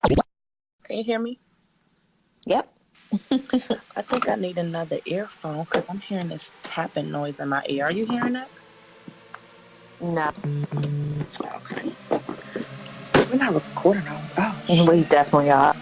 Can you hear me? Yep. I think I need another earphone because I'm hearing this tapping noise in my ear. Are you hearing it? No. Okay. We're not recording on. Oh, we definitely are.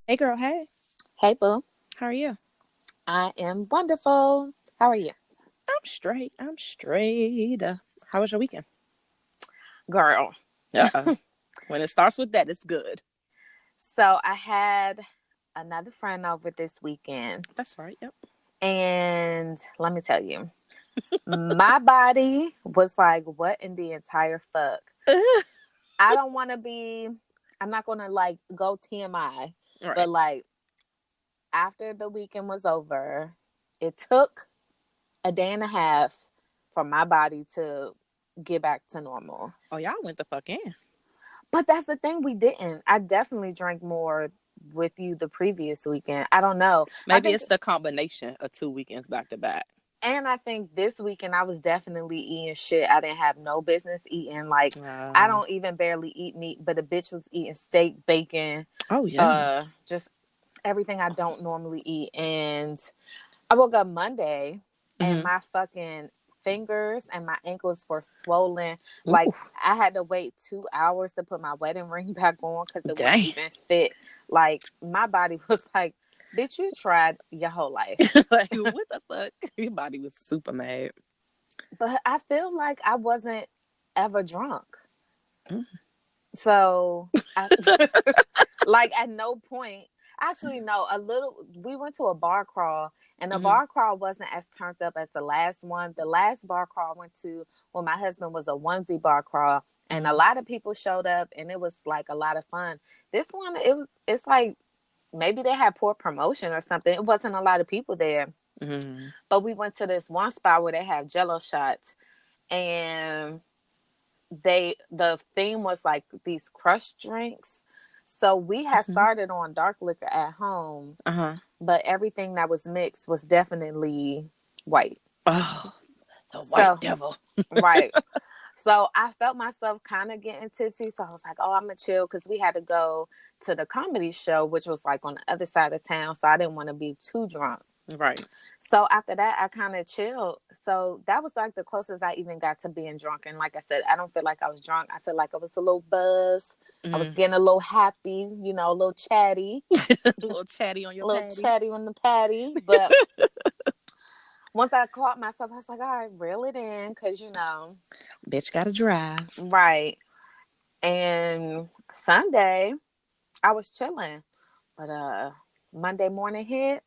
Hey, girl. Hey. Hey, boo. How are you? I am wonderful. How are you? I'm straight. How was your weekend? Girl. When it starts with that, it's good. So I had another friend over this weekend. That's right. Yep. And let me tell you, my body was like, what in the entire fuck? I don't want to be, I'm not going to like go TMI, Right. but like after the weekend was over, it took a day and a half for my body to get back to normal. Oh, y'all went the fuck in. But that's the thing, we didn't. I definitely drank more with you the previous weekend. I don't know. Maybe it's the combination of 2 weekends back to back. And I think this weekend I was definitely eating shit I didn't have no business eating. Like, I don't even barely eat meat, but a bitch was eating steak, bacon. Oh, yeah. Just everything I don't normally eat. And I woke up Monday and my fucking fingers and my ankles were swollen. Ooh. Like, I had to wait 2 hours to put my wedding ring back on because it wouldn't even fit. Like, my body was like, bitch, you tried your whole life. Like, what the fuck? Your body was super mad. But I feel like I wasn't ever drunk. So, like, at no point. Actually, no, we went to a bar crawl, and the bar crawl wasn't as turned up as the last one. The last bar crawl I went to when my husband was a onesie bar crawl, and a lot of people showed up, and it was like a lot of fun. This one, it's like, maybe they had poor promotion or something. It wasn't a lot of people there. But we went to this one spot where they have Jello shots, and the theme was like these crushed drinks. So we had started on dark liquor at home, but everything that was mixed was definitely white. Oh, the white devil. Right. So I felt myself kind of getting tipsy. So I was like, oh, I'm going to chill, because we had to go to the comedy show, which was like on the other side of town. So I didn't want to be too drunk. Right. So after that, I kind of chilled. So that was like the closest I even got to being drunk. And like I said, I don't feel like I was drunk. I feel like I was a little buzzed. I was getting a little happy, a little chatty. A little chatty on your patty. A little chatty on the patty. But once I caught myself, I was like, all right, reel it in, because, bitch gotta drive. Right. And Sunday, I was chilling. But Monday morning hit,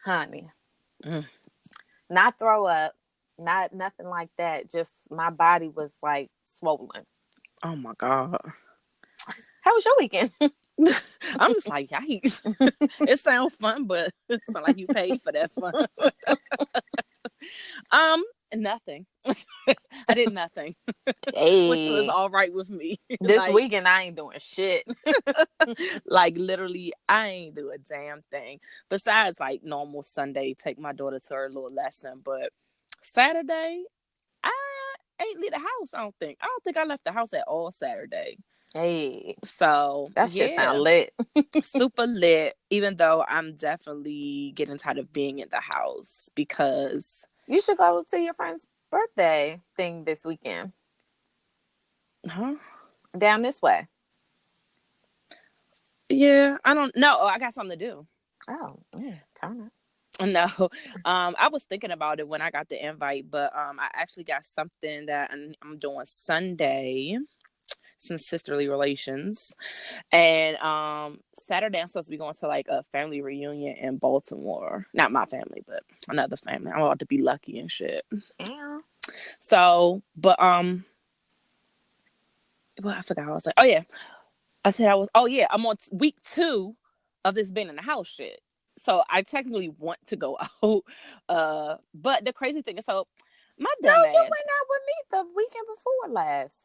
honey. Not throw up, not nothing like that. Just my body was like swollen. Oh my God. How was your weekend? I'm just like, yikes. It sounds fun, but it sounds like you paid for that fun. Nothing. I did nothing. Hey. Which was all right with me. This weekend I ain't doing shit. Like, literally, I ain't do a damn thing. Besides, like, normal Sunday, take my daughter to her little lesson. But Saturday, I ain't leave the house, I don't think. I don't think I left the house at all Saturday. Hey. So, that shit sound lit. Super lit, even though I'm definitely getting tired of being in the house, because... You should go to your friend's birthday thing this weekend. Huh? Down this way. Yeah, I don't know. I got something to do. Oh, turn up. No, I was thinking about it when I got the invite, but I actually got something that I'm doing Sunday, some sisterly relations, and Saturday I'm supposed to be going to like a family reunion in Baltimore. Not my family, but another family. I'm about to be lucky and shit. Yeah. So, but Well, I forgot. I was like, oh yeah, I said I was. Oh yeah, I'm on week 2 of this being in the house shit. So I technically want to go out. But the crazy thing is, so my No, dumb you ass. went out with me the weekend before last.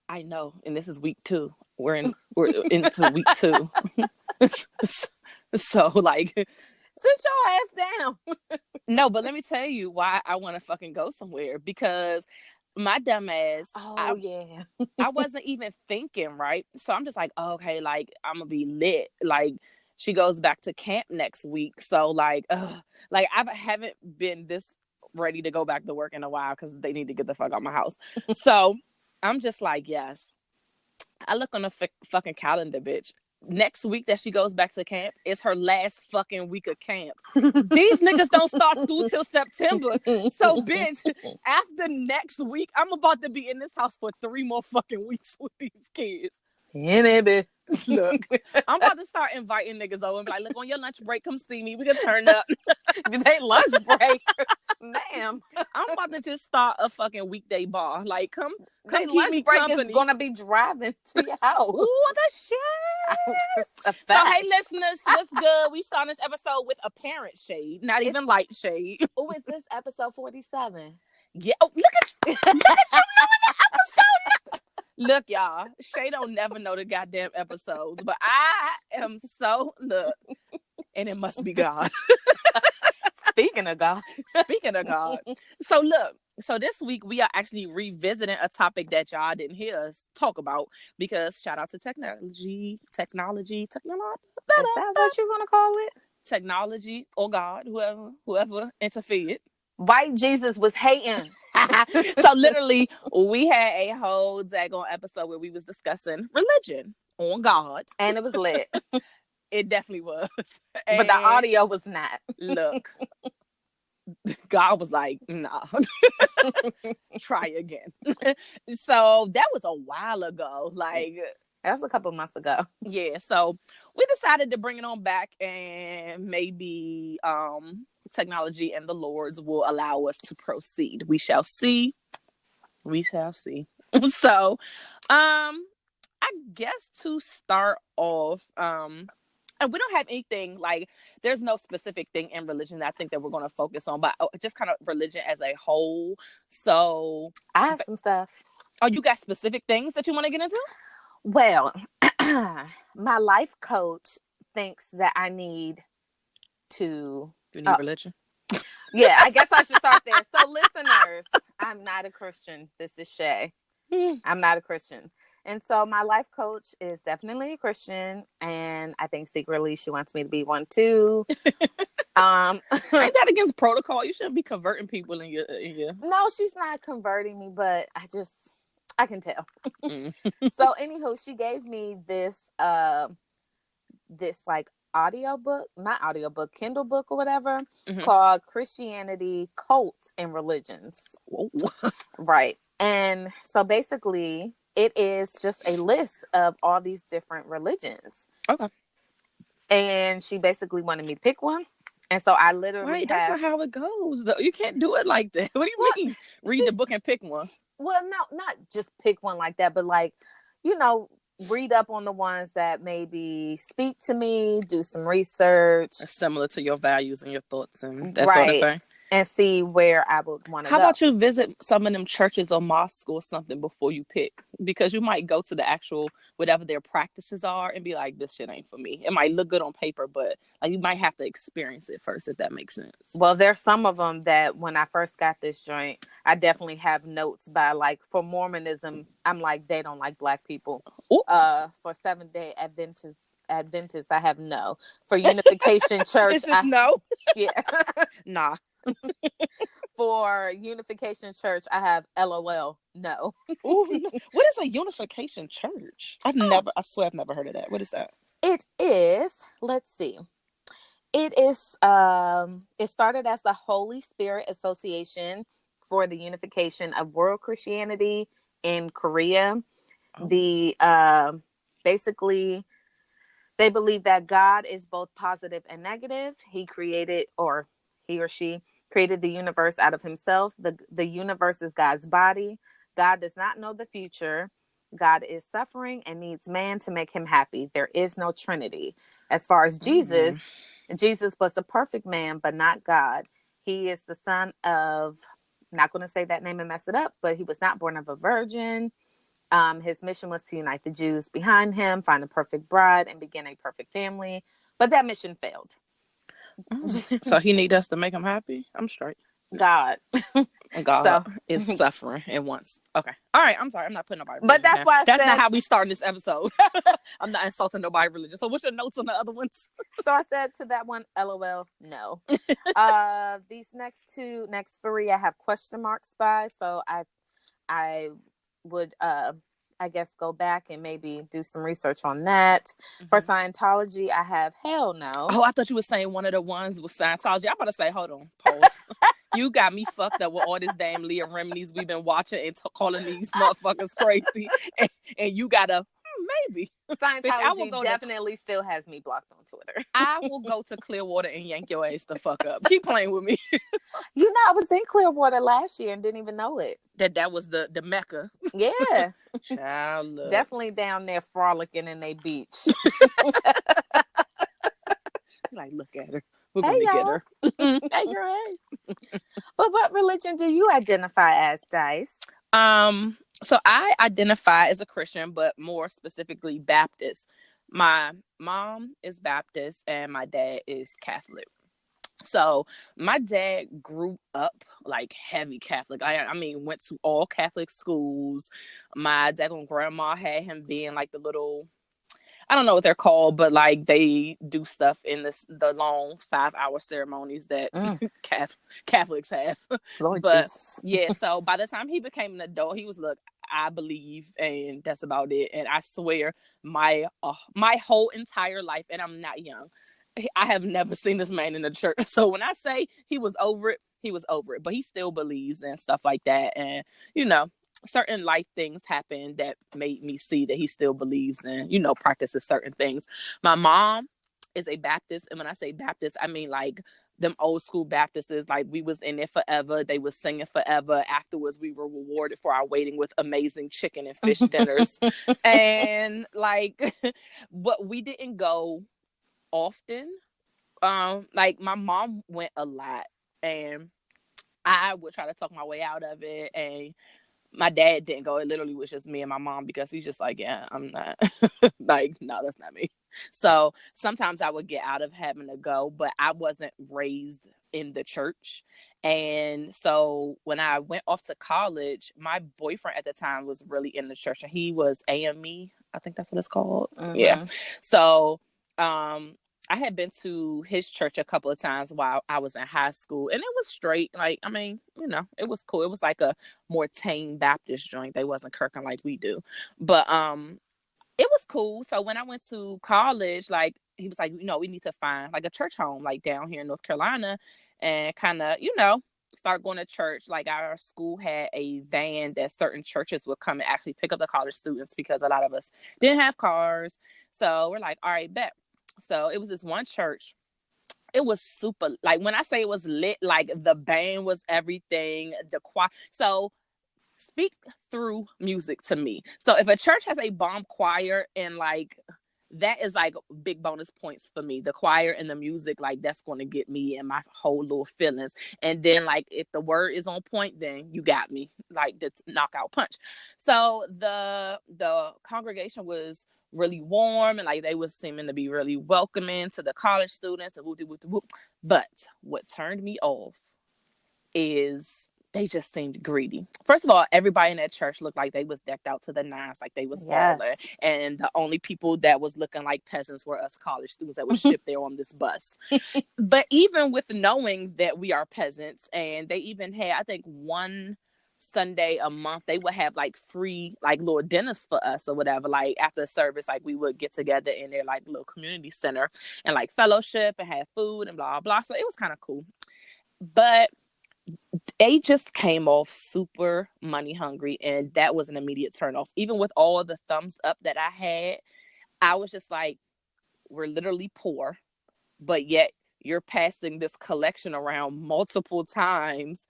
I know, and this is week 2. We're into week 2. So like, Sit your ass down. no, but let me tell you why I want to fucking go somewhere, because my dumb ass, Oh yeah. I wasn't even thinking, right? So I'm just like, oh, okay, like I'm gonna be lit. Like she goes back to camp next week, so like I haven't been this ready to go back to work in a while because they need to get the fuck out my house. So I'm just like, yes. I look on the fucking calendar, bitch. Next week that she goes back to camp is her last fucking week of camp. These niggas don't start school till September. So, bitch, after next week, I'm about to be in this house for 3 more fucking weeks with these kids. Yeah, baby. Look, I'm about to start inviting niggas over and be like, look, on your lunch break, come see me. We can turn up. They lunch break. Ma'am. I'm about to just start a fucking weekday bar. Like, come They keep lunch me break company. is gonna be driving to your house. Ooh, the shit. A So, fact. hey, listeners, what's good? We start this episode with apparent shade, not even light shade. Oh, is this episode 47? Yeah. Oh, look at you. Look at you knowing the episode. Look, y'all. Shay don't never know the goddamn episodes, but I am so look, and it must be God. Speaking of God. Speaking of God. So look, so this week we are actually revisiting a topic that y'all didn't hear us talk about, because shout out to technology. Is that what you're gonna call it? Technology or God, whoever interfered. White Jesus was hating. So literally, we had a whole daggone episode where we was discussing religion on God, and it was lit. It definitely was. But the audio was not. Look, God was like, nah, try again. So that was a while ago. Like, that was a couple months ago. Yeah. So we decided to bring it on back, and maybe technology and the Lords will allow us to proceed. We shall see. We shall see. So, I guess to start off, and we don't have anything like, there's no specific thing in religion that I think that we're going to focus on, but just kind of religion as a whole. So I have some stuff. Oh, you got specific things that you want to get into? Well, my life coach thinks that I need to. You need religion? Yeah, I guess I should start there. So, listeners, I'm not a Christian. This is Shay. I'm not a Christian. And so my life coach is definitely a Christian, and I think secretly she wants me to be one too. Ain't that against protocol? You shouldn't be converting people in your No, she's not converting me, but I can tell. So anywho, she gave me this like Kindle book or whatever, called Christianity, Cults, and Religions. Whoa. Right. And so basically it is just a list of all these different religions. Okay. And she basically wanted me to pick one. And so I literally that's not how it goes, though. You can't do it like that. What do you mean? Read the book and pick one. Well, no, not just pick one like that, but like, read up on the ones that maybe speak to me, do some research. Similar to your values and your thoughts and that sort of thing. And see where I would want to go. How about you visit some of them churches or mosques or something before you pick? Because you might go to the actual, whatever their practices are, and be like, this shit ain't for me. It might look good on paper, but like you might have to experience it first, if that makes sense. Well, there's some of them that when I first got this joint, I definitely have notes by, like, for Mormonism, I'm like, they don't like Black people. Ooh. For Seventh-day Adventists, I have no. For Unification Church, it's just no. Yeah. Nah. For Unification Church, I have LOL. No. Ooh, no. What is a Unification Church? I swear I've never heard of that. What is that? It is, let's see. It is, it started as the Holy Spirit Association for the Unification of World Christianity in Korea. Oh. Basically, they believe that God is both positive and negative. He or she created the universe out of himself. The universe is God's body. God does not know the future. God is suffering and needs man to make him happy. There is no Trinity. As far as Mm-hmm. Jesus was a perfect man, but not God. He is the son of, not going to say that name and mess it up, but he was not born of a virgin. His mission was to unite the Jews behind him, find a perfect bride, and begin a perfect family. But that mission failed. So he need us to make him happy? I'm straight. God. God So, is suffering and wants. Okay. All right. I'm sorry. I'm not putting nobody but religion that's down. why I That's not said, how we start this episode. I'm not insulting nobody religion. So what's your notes on the other ones? so I said to that one, LOL, no. These next three, I have question marks by. So I would, I guess, go back and maybe do some research on that. Mm-hmm. For Scientology, I have hell no. Oh, I thought you were saying one of the ones with Scientology. I'm about to say, hold on, pause. You got me fucked up with all this damn Leah Remini's we've been watching and calling these motherfuckers crazy. And you got to, maybe. Scientology Bitch, I will go definitely still has me blocked on Twitter. I will go to Clearwater and yank your ass the fuck up. Keep playing with me. You know, I was in Clearwater last year and didn't even know it. That was the Mecca. Yeah. Child, definitely down there frolicking in a beach. Like, look at her. We're gonna get her. Hey, girl, hey. But what religion do you identify as, Dice? So I identify as a Christian, but more specifically Baptist. My mom is Baptist and my dad is Catholic. So my dad grew up like heavy Catholic. I mean, went to all Catholic schools. My dad and grandma had him being like the little, I don't know what they're called, but like they do stuff in the long 5-hour ceremonies that Catholics have. Lord but Jesus. Yeah, so by the time he became an adult, he was, look, I believe, and that's about it. And I swear, my whole entire life, and I'm not young, I have never seen this man in the church. So when I say he was over it, he was over it. But he still believes and stuff like that. And, you know, certain life things happened that made me see that he still believes and, you know, practices certain things. My mom is a Baptist. And when I say Baptist, I mean like them old school Baptists. Like we was in it forever. They was singing forever. Afterwards, we were rewarded for our waiting with amazing chicken and fish dinners. And like, but we didn't go often. Like my mom went a lot and I would try to talk my way out of it, and my dad didn't go. It literally was just me and my mom because he's just like, yeah, I'm not like, no, that's not me. So sometimes I would get out of having to go, but I wasn't raised in the church. And so when I went off to college, my boyfriend at the time was really in the church and he was AME. I think that's what it's called. Mm-hmm. Yeah. So, I had been to his church a couple of times while I was in high school, and it was straight. Like, I mean, you know, it was cool. It was like a more tame Baptist joint. They wasn't kirking like we do, but it was cool. So when I went to college, like he was like, you know, we need to find like a church home like down here in North Carolina, and kind of, you know, start going to church. Like our school had a van that certain churches would come and actually pick up the college students because a lot of us didn't have cars. So we're like, all right, bet. So it was this one church. It was super, like when I say it was lit, like the band was everything, the choir. So speak through music to me. So if a church has a bomb choir and like that is like big bonus points for me. The choir and the music, like that's going to get me and my whole little feelings. And then like if the word is on point, then you got me, like the knockout punch. So the congregation was really warm and like they was seeming to be really welcoming to the college students and whoop. But what turned me off is they just seemed greedy. First of all, everybody in that church looked like they was decked out to the nines, like they was balling. And the only people that was looking like peasants were us college students that was shipped there on this bus. But even with knowing that we are peasants, and they even had, I think, one Sunday a month, they would have like free like little dinners for us or whatever. Like after service, like we would get together in their like little community center and like fellowship and have food and blah, blah. So it was kind of cool. But they just came off super money hungry, and that was an immediate turn off. Even with all the thumbs up that I had, I was just like, we're literally poor, but yet you're passing this collection around multiple times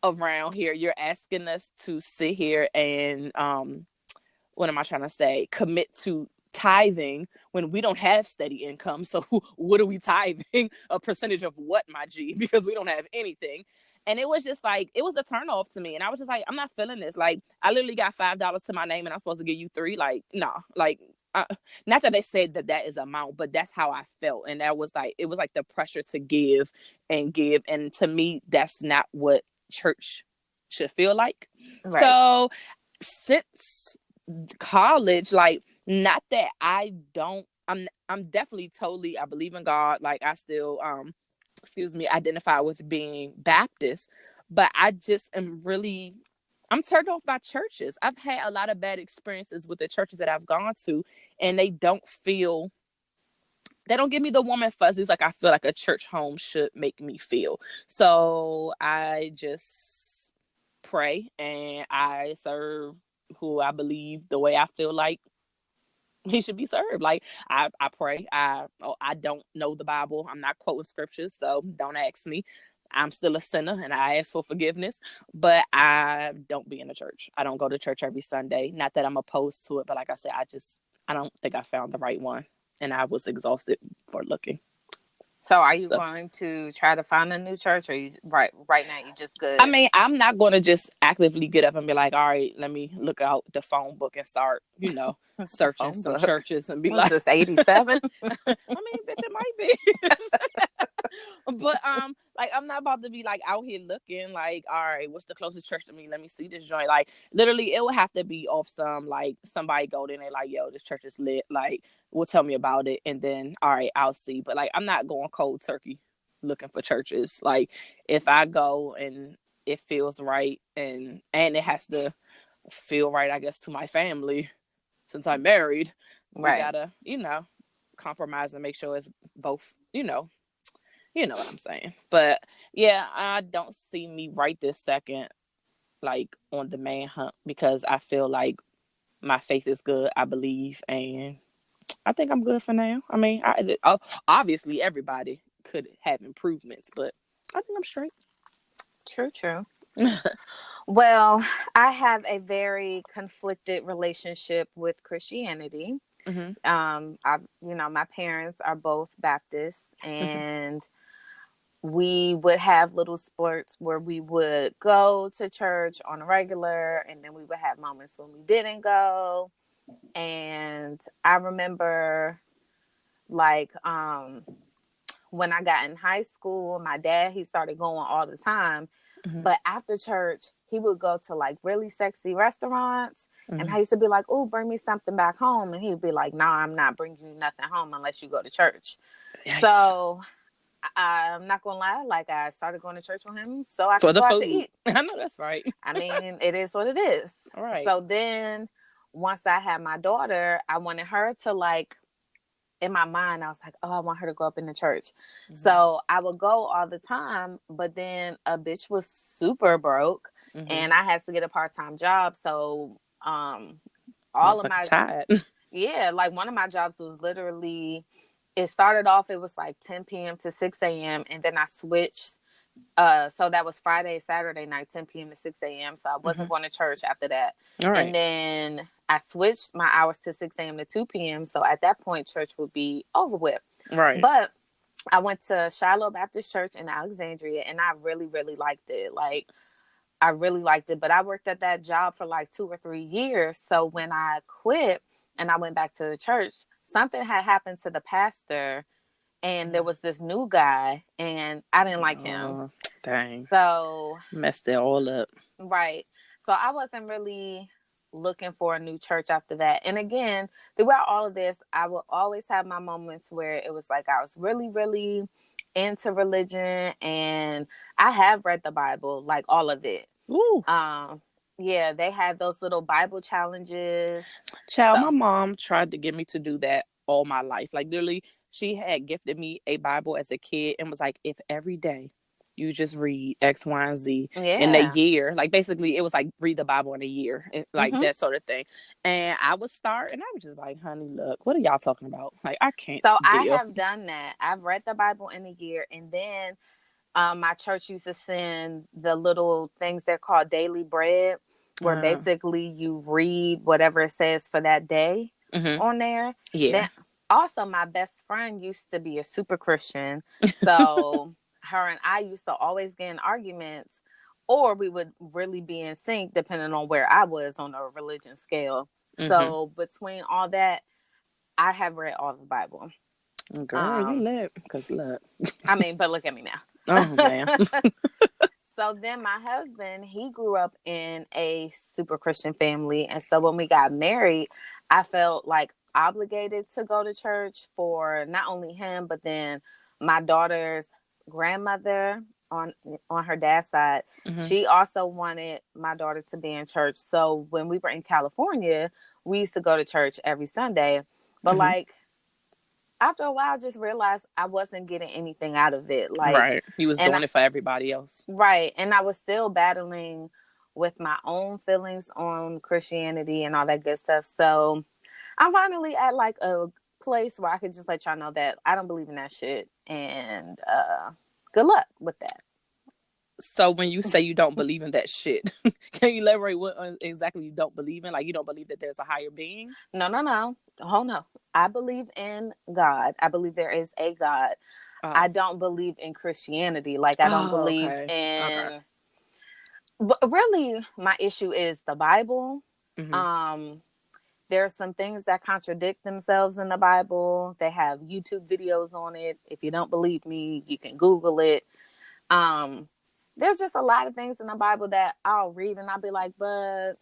around here. You're asking us to sit here and what am I trying to say? Commit to tithing when we don't have steady income. So what are we tithing? A percentage of what, my G? Because we don't have anything. And it was just like, it was a turn off to me. And I was just like, I'm not feeling this. Like, I literally got $5 to my name and I'm supposed to give you $3. Like, nah, like, not that they said that is amount, but that's how I felt. And that was like, it was like the pressure to give and give. And to me, that's not what church should feel like. Right. So since college, like, not that I'm definitely totally, I believe in God. Like, I still identify with being Baptist, but I just I'm turned off by churches. I've had a lot of bad experiences with the churches that I've gone to, and they don't give me the warm and fuzzies like I feel like a church home should make me feel. So I just pray and I serve who I believe the way I feel like he should be served. Like, I pray. I don't know the Bible. I'm not quoting scriptures, so don't ask me. I'm still a sinner and I ask for forgiveness, but I don't be in the church. I don't go to church every Sunday. Not that I'm opposed to it, but like I said, I don't think I found the right one, and I was exhausted for looking. So are you going to try to find a new church, or you right now you just good? I mean, I'm not going to just actively get up and be like, all right, let me look out the phone book and start, searching some churches and be like, this 87? I mean, bitch, it might be. But like, I'm not about to be like out here looking like, all right, what's the closest church to me? Let me see this joint. Like, literally, it would have to be off some, like, somebody go there and they're like, yo, this church is lit. Like, well, tell me about it, and then all right, I'll see. But like, I'm not going cold turkey looking for churches. Like, if I go and it feels right, and it has to feel right, I guess, to my family, since I'm married, we gotta, compromise and make sure it's both, you know what I'm saying. But yeah, I don't see me right this second, like, on the man hunt, because I feel like my faith is good, I believe, and I think I'm good for now. I mean, obviously everybody could have improvements, but I think I'm straight. True. Well, I have a very conflicted relationship with Christianity. Mm-hmm. My parents are both Baptists, and we would have little spurts where we would go to church on a regular, and then we would have moments when we didn't go. And I remember, like, when I got in high school, my dad, he started going all the time. Mm-hmm. But after church, he would go to like really sexy restaurants. Mm-hmm. And I used to be like, oh, bring me something back home. And he'd be like, nah, I'm not bringing you nothing home unless you go to church. Yikes. So I'm not going to lie. Like, I started going to church with him so I could go out to eat. I know that's right. I mean, it is what it is. All right. So then once I had my daughter, I wanted her to, like, in my mind, I was like, oh, I want her to grow up in the church. Mm-hmm. So I would go all the time, but then a bitch was super broke, mm-hmm. and I had to get a part-time job. So all of my tired. Yeah, like, one of my jobs was literally, it started off, it was like 10 p.m. to 6 a.m. and then I switched. So that was Friday, Saturday night, 10 p.m. to 6 a.m. So I wasn't mm-hmm. going to church after that. All right. And then I switched my hours to 6 a.m. to 2 p.m. So at that point, church would be over with. Right. But I went to Shiloh Baptist Church in Alexandria, and I really, really liked it. Like, I really liked it. But I worked at that job for like 2 or 3 years. So when I quit and I went back to the church, something had happened to the pastor. And there was this new guy, and I didn't like him. Dang. So messed it all up. Right. So I wasn't really looking for a new church after that. And again, throughout all of this, I would always have my moments where it was like I was really, really into religion, and I have read the Bible, like all of it. Ooh. Yeah, they had those little Bible challenges. Child, my mom tried to get me to do that all my life. Like, literally, she had gifted me a Bible as a kid and was like, if every day you just read X, Y, and Z in a year, like, basically it was like read the Bible in a year, like mm-hmm. that sort of thing. And I would start, and I was just like, honey, look, what are y'all talking about? Like, I can't. So I have done that. I've read the Bible in a year, and then My church used to send the little things they're called daily bread, where basically you read whatever it says for that day on there. Yeah. Then also my best friend used to be a super Christian. So her and I used to always get in arguments, or we would really be in sync depending on where I was on the religion scale. So between all that, I have read all the Bible. Girl, you lit. Because look. I mean, but look at me now. Oh, man. So then my husband, he grew up in a super Christian family. And so when we got married, I felt like obligated to go to church for not only him, but then my daughter's grandmother on her dad's side. She also wanted my daughter to be in church. So when we were in California, we used to go to church every Sunday. But like, after a while, I just realized I wasn't getting anything out of it. Like, right. You was doing it for everybody else. Right. And I was still battling with my own feelings on Christianity and all that good stuff. So I'm finally at like a place where I could just let y'all know that I don't believe in that shit. And good luck with that. So when you say you don't believe in that shit, can you elaborate what exactly you don't believe in? Like, you don't believe that there's a higher being? No. Oh, no. I believe in God. I believe there is a God. I don't believe in Christianity. Like, I don't believe in... But really, my issue is the Bible. There are some things that contradict themselves in the Bible. They have YouTube videos on it. If you don't believe me, you can Google it. There's just a lot of things in the Bible that I'll read and I'll be like, but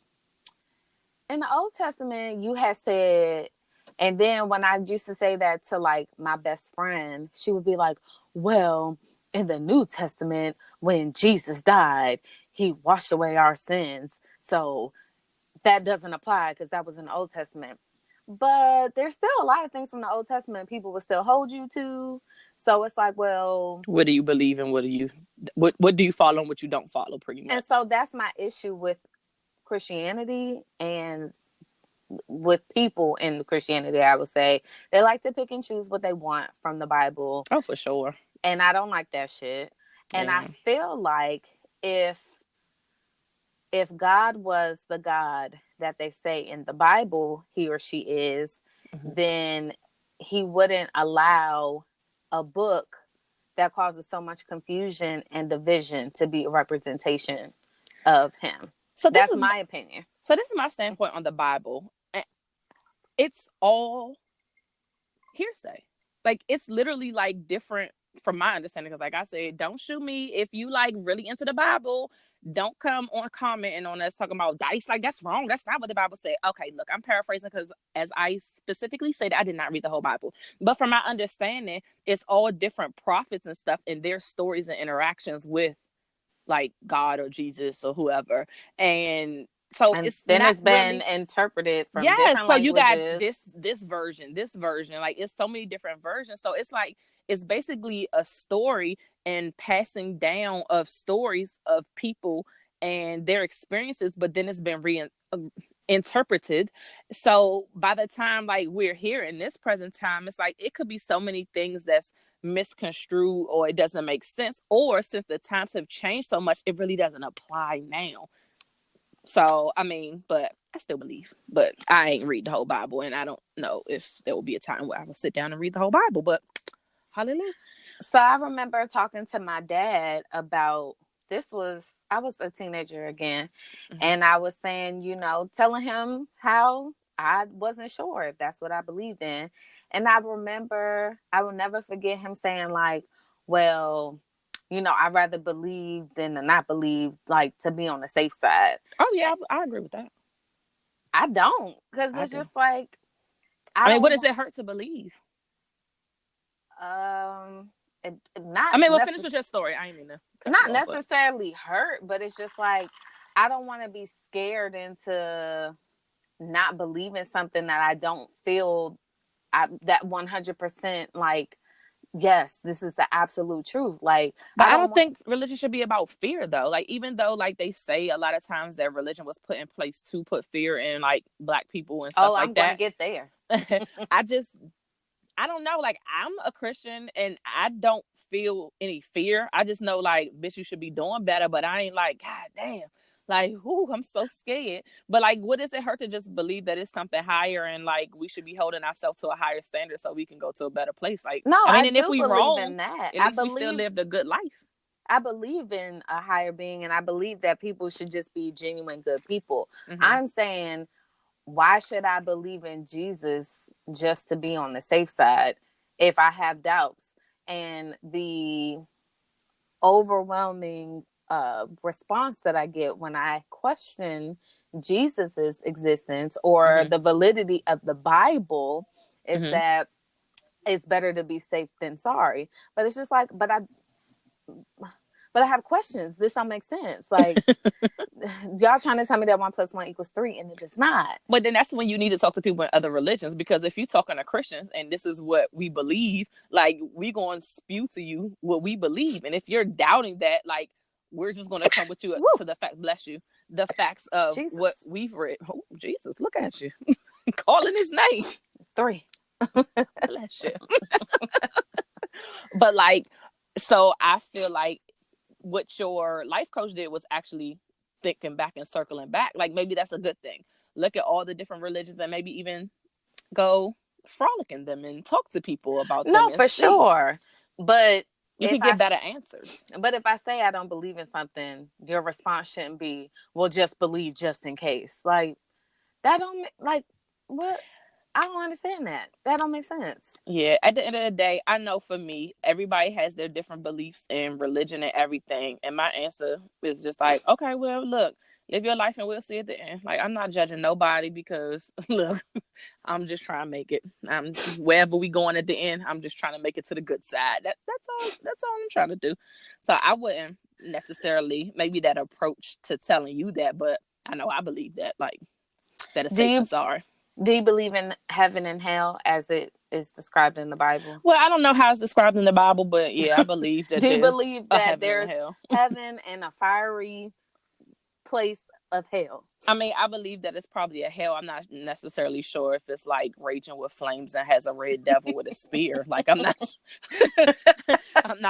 in the Old Testament, you had said... And then when I used to say that to like my best friend, she would be like, well, in the New Testament, when Jesus died, he washed away our sins. So that doesn't apply because that was in the Old Testament. But there's still a lot of things from the Old Testament people will still hold you to. So it's like, well, what do you believe in? What do you follow and what you don't follow, pretty much? And so that's my issue with Christianity and with people in Christianity. I would say they like to pick and choose what they want from the Bible. Oh, for sure. And I don't like that shit. And I feel like if God was the God that they say in the Bible he or she is, then he wouldn't allow a book that causes so much confusion and division to be a representation of him. So that's my opinion. So this is my standpoint on the Bible. It's all hearsay. Like, it's literally like different from my understanding. Because like I said, don't shoot me if you like really into the Bible. Don't come on commenting on us talking about Dice. Like, that's wrong. That's not what the Bible said. Okay, look, I'm paraphrasing because as I specifically said, I did not read the whole Bible. But from my understanding, it's all different prophets and stuff and their stories and interactions with like God or Jesus or whoever. And so it's been interpreted from different languages. You got this version. Like, it's so many different versions. So it's like, it's basically a story and passing down of stories of people and their experiences, but then it's been reinterpreted. So by the time like we're here in this present time, it's like it could be so many things that's misconstrued or it doesn't make sense, or since the times have changed so much, it really doesn't apply now. So, I mean, but I still believe. But I ain't read the whole Bible, and I don't know if there will be a time where I will sit down and read the whole Bible, but hallelujah. So I remember talking to my dad about I was a teenager again, and I was saying, telling him how I wasn't sure if that's what I believed in. And I remember, I will never forget him saying like, well, I'd rather believe than to not believe, like, to be on the safe side. Oh, yeah, I agree with that. I don't, because it's just like... I mean, what does it hurt to believe? Finish with your story. I ain't mean to... Not necessarily hurt, but it's just like, I don't want to be scared into not believing something that I don't feel that 100% like... yes, this is the absolute truth. Like, but I don't think religion should be about fear, though. Like, even though like they say a lot of times that religion was put in place to put fear in like Black people and stuff like that. I'm gonna get there. I don't know. Like, I'm a Christian and I don't feel any fear. I just know, like, bitch, you should be doing better. But I ain't like, God damn. Like, whoo, I'm so scared. But, like, what does it hurt to just believe that it's something higher and, like, we should be holding ourselves to a higher standard so we can go to a better place? Like, No, I mean, I and if do we believe wrong, in that. at least we still lived a good life. I believe in a higher being, and I believe that people should just be genuine good people. Mm-hmm. I'm saying, why should I believe in Jesus just to be on the safe side if I have doubts? And the overwhelming response that I get when I question Jesus's existence or the validity of the Bible is that it's better to be safe than sorry. But it's just like, but I have questions. This don't make sense. Like, y'all trying to tell me that 1 + 1 = 3, and it does not. But then that's when you need to talk to people in other religions, because if you're talking to Christians and this is what we believe, like, we going to spew to you what we believe. And if you're doubting that, like, we're just going to come with you to the fact, bless you, the facts of Jesus. what we've read. Oh, Jesus, look at you. Calling his name. 3. Bless you. But, like, so I feel like what your life coach did was actually thinking back and circling back. Like, maybe that's a good thing. Look at all the different religions and maybe even go frolic in them and talk to people about them. No, for sure. But you can get better answers. But if I say I don't believe in something, your response shouldn't be, well, just believe just in case. Like, that don't, like, what? I don't understand that. That don't make sense. Yeah, at the end of the day, I know for me, everybody has their different beliefs in religion and everything. And my answer is just like, okay, well, look, live your life and we'll see at the end. Like, I'm not judging nobody because, look, I'm just trying to make it. I'm wherever we going at the end, I'm just trying to make it to the good side. That's all I'm trying to do. So I wouldn't necessarily maybe that approach to telling you that, but I know I believe that, like, that is safe and sorry. Do you believe in heaven and hell as it is described in the Bible? Well, I don't know how it's described in the Bible, but yeah, I believe that. Do you believe that there's heaven and a fiery place of hell? I mean, I believe that it's probably a hell. I'm not necessarily sure if it's like raging with flames and has a red devil with a spear. Like, I'm not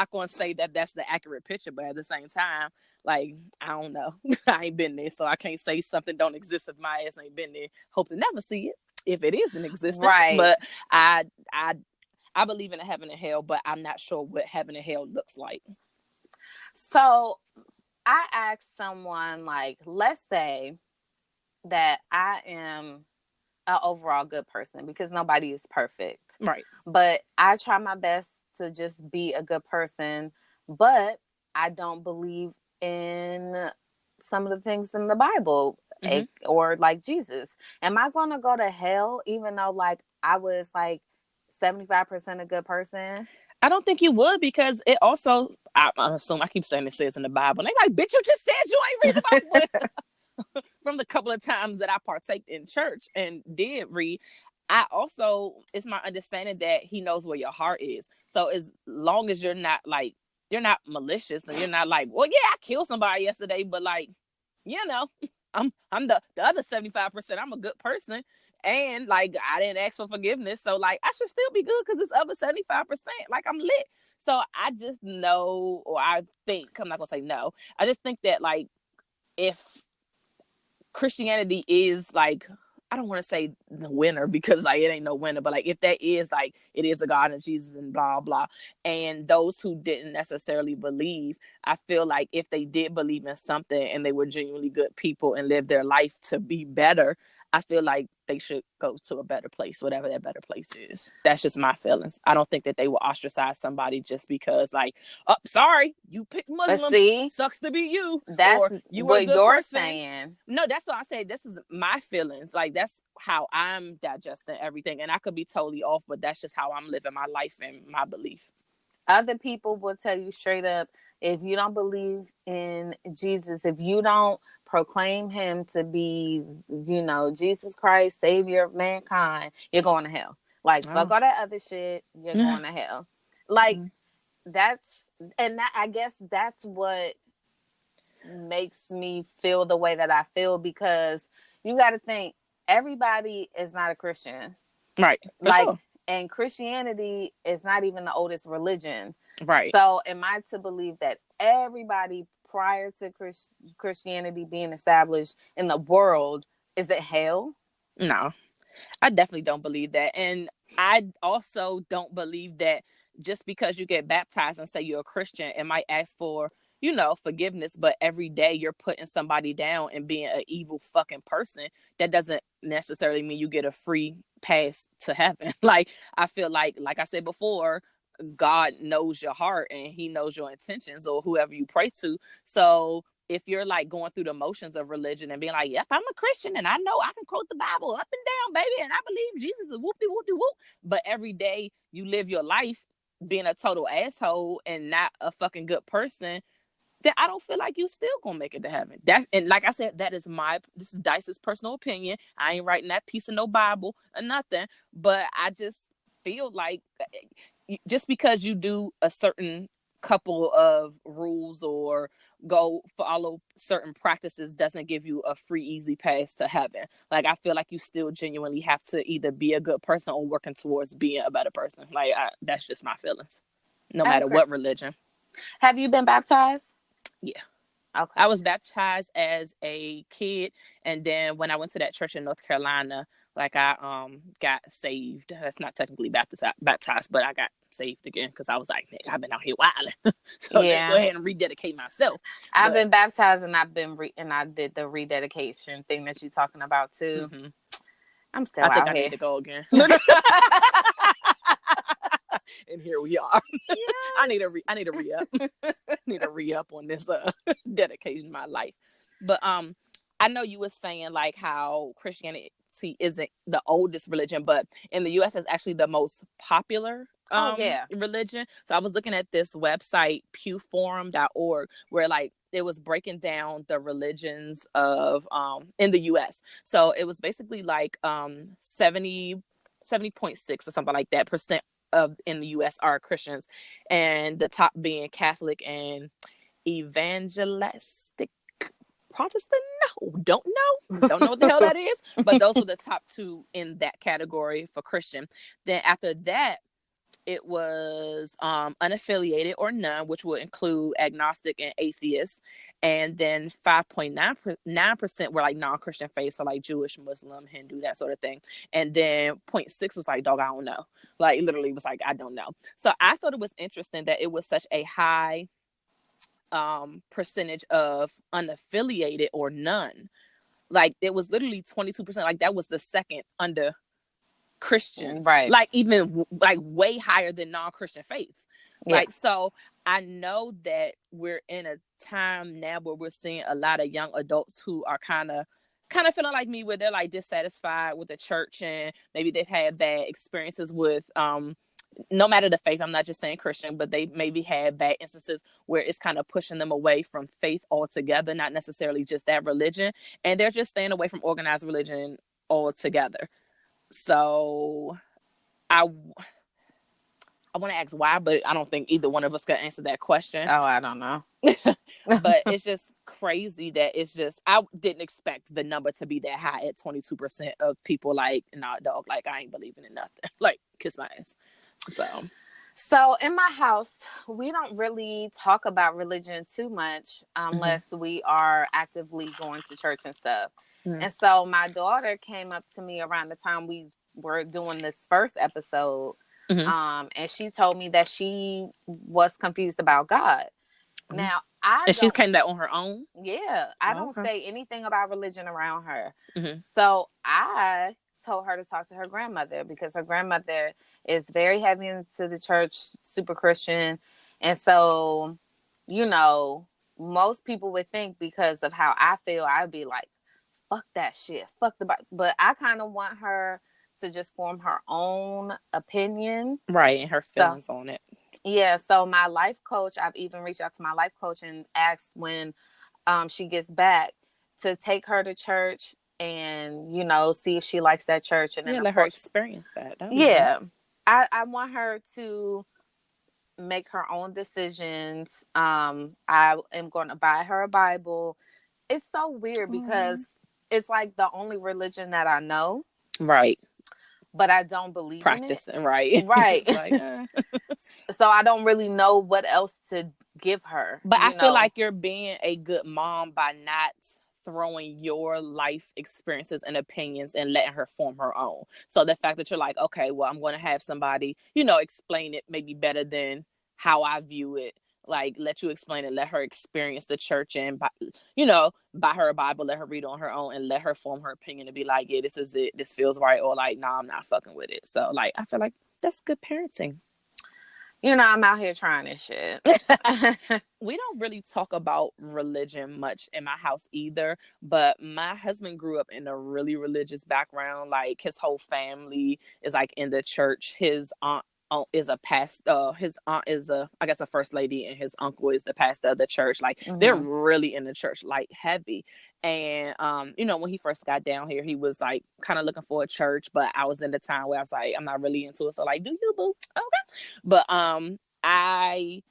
going to say that that's the accurate picture, but at the same time, like, I don't know. I ain't been there, so I can't say something don't exist if my ass ain't been there. Hope to never see it if it is in existence. Right. But I believe in a heaven and hell, but I'm not sure what heaven and hell looks like. So I asked someone, like, let's say that I am an overall good person, because nobody is perfect. Right. But I try my best to just be a good person, but I don't believe in some of the things in the Bible, or like Jesus. Am I going to go to hell even though, like, I was like 75% a good person? I don't think you would, because it also, I assume, I keep saying it says in the Bible. And they're like, bitch, you just said you ain't read the Bible. From the couple of times that I partaked in church and did read, I also, it's my understanding that he knows where your heart is. So as long as you're not malicious and you're not like, well, yeah, I killed somebody yesterday, but, like, you know, I'm the other 75%. I'm a good person. And, like, I didn't ask for forgiveness. So, like, I should still be good because it's other 75%. Like, I'm lit. So I just know, or I think, I'm not going to say no. I just think that, like, if Christianity is, like, I don't want to say the winner because, like, it ain't no winner, but, like, if that is, like, it is a God and Jesus and blah, blah, and those who didn't necessarily believe, I feel like if they did believe in something and they were genuinely good people and lived their life to be better, I feel like they should go to a better place, whatever that better place is. That's just my feelings. I don't think that they will ostracize somebody just because, like, oh, sorry, you picked Muslim. See, sucks to be you. That's or you were what a good you're person. saying. No, that's what I say. This is my feelings. Like, that's how I'm digesting everything. And I could be totally off, but that's just how I'm living my life and my belief. Other people will tell you straight up, if you don't believe in Jesus, if you don't proclaim him to be, you know, Jesus Christ, savior of mankind, you're going to hell. Like, fuck all that other shit, you're going to hell. Like, I guess that's what makes me feel the way that I feel, because you got to think, everybody is not a Christian. Right. Like, sure. And Christianity is not even the oldest religion. Right. So am I to believe that everybody prior to Christianity being established in the world is it hell? No, I definitely don't believe that. And I also don't believe that just because you get baptized and say you're a Christian, it might ask for, forgiveness, but every day you're putting somebody down and being an evil fucking person. That doesn't necessarily mean you get a free pass to heaven. Like, I feel like I said before, God knows your heart and he knows your intentions, or whoever you pray to. So if you're like going through the motions of religion and being like, yep, I'm a Christian and I know I can quote the Bible up and down, baby, and I believe Jesus is whoopty whoopty whoop, but every day you live your life being a total asshole and not a fucking good person, then I don't feel like you still gonna make it to heaven. And like I said, this is Dice's personal opinion. I ain't writing that piece of no Bible or nothing, but I just feel like just because you do a certain couple of rules or go follow certain practices doesn't give you a free easy pass to heaven. Like, I feel like you still genuinely have to either be a good person or working towards being a better person. Like, that's just my feelings, no matter what religion. Have you been baptized? Yeah. Okay. I was baptized as a kid, and then when I went to that church in North Carolina, like, I got saved. That's not technically baptized, but I got saved again because I was like, I've been out here wilding, so let's go ahead and rededicate myself. I've been baptized, and I did the rededication thing that you're talking about too. Mm-hmm. I'm still out here. I think I need to go again. And here we are. Yes. I need a re-up. Need a re-up on this dedication to my life. But I know you were saying like how Christianity isn't the oldest religion, but in the US it's actually the most popular religion. So I was looking at this website, pewforum.org, where like it was breaking down the religions of in the US. So it was basically like 70.6 or something like that percent of in the US are Christians, and the top being Catholic and evangelistic Protestant. Don't know what the hell that is, but those were the top two in that category for Christian. Then after that, it was unaffiliated or none, which would include agnostic and atheist. And then 5.9% were like non-Christian faiths, so like Jewish, Muslim, Hindu, that sort of thing. And then 0.6 was like, dog, I don't know. Like, literally was like, I don't know. So I thought it was interesting that it was such a high percentage of unaffiliated or none. Like, it was literally 22%. Like, that was the second under Christians, right? Like, even like way higher than non-Christian faiths. Yeah. Like, so I know that we're in a time now where we're seeing a lot of young adults who are kind of feeling like me, where they're like dissatisfied with the church, and maybe they've had bad experiences with no matter the faith. I'm not just saying Christian, but they maybe had bad instances where it's kind of pushing them away from faith altogether, not necessarily just that religion, and they're just staying away from organized religion altogether. So I want to ask why, but I don't think either one of us can answer that question. Oh, I don't know. But it's just crazy that I didn't expect the number to be that high at 22% of people like, nah, dog, like, I ain't believing in nothing. Like, kiss my ass. So in my house, we don't really talk about religion too much unless we are actively going to church and stuff. Mm-hmm. And so my daughter came up to me around the time we were doing this first episode. Mm-hmm. And she told me that she was confused about God. Mm-hmm. Now, she came that on her own? Yeah. I don't say anything about religion around her. Mm-hmm. So I told her to talk to her grandmother, because her grandmother is very heavy into the church, super Christian. And so, most people would think, because of how I feel, I'd be like, fuck that shit, fuck the Bible. But I kind of want her to just form her own opinion. Right, and her feelings on it. Yeah, so my life coach, I've even reached out to my life coach and asked when she gets back to take her to church and, see if she likes that church. And then let her experience that. Yeah. I want her to make her own decisions. I am going to buy her a Bible. It's so weird because it's like the only religion that I know. Right. but I don't believe in it. Practicing, right? Right. It's like, So I don't really know what else to give her, But I you feel know. like you're being a good mom by not throwing your life experiences and opinions and letting her form her own. So the fact that you're like, okay, well, I'm going to have somebody, explain it maybe better than how I view it. Like, let you explain it, let her experience the church, and buy her a Bible, let her read on her own, and let her form her opinion and be like, yeah, this is it, this feels right, or like, nah, I'm not fucking with it. So like, I feel like that's good parenting. I'm out here trying this shit. We don't really talk about religion much in my house either, but my husband grew up in a really religious background. Like, his whole family is like in the church. His aunt is a pastor. His aunt is I guess, a first lady, and his uncle is the pastor of the church. Like, they're really in the church, like, heavy. And when he first got down here, he was like kind of looking for a church, but I was in the time where I was like, I'm not really into it. So like, do you, boo? Okay. But I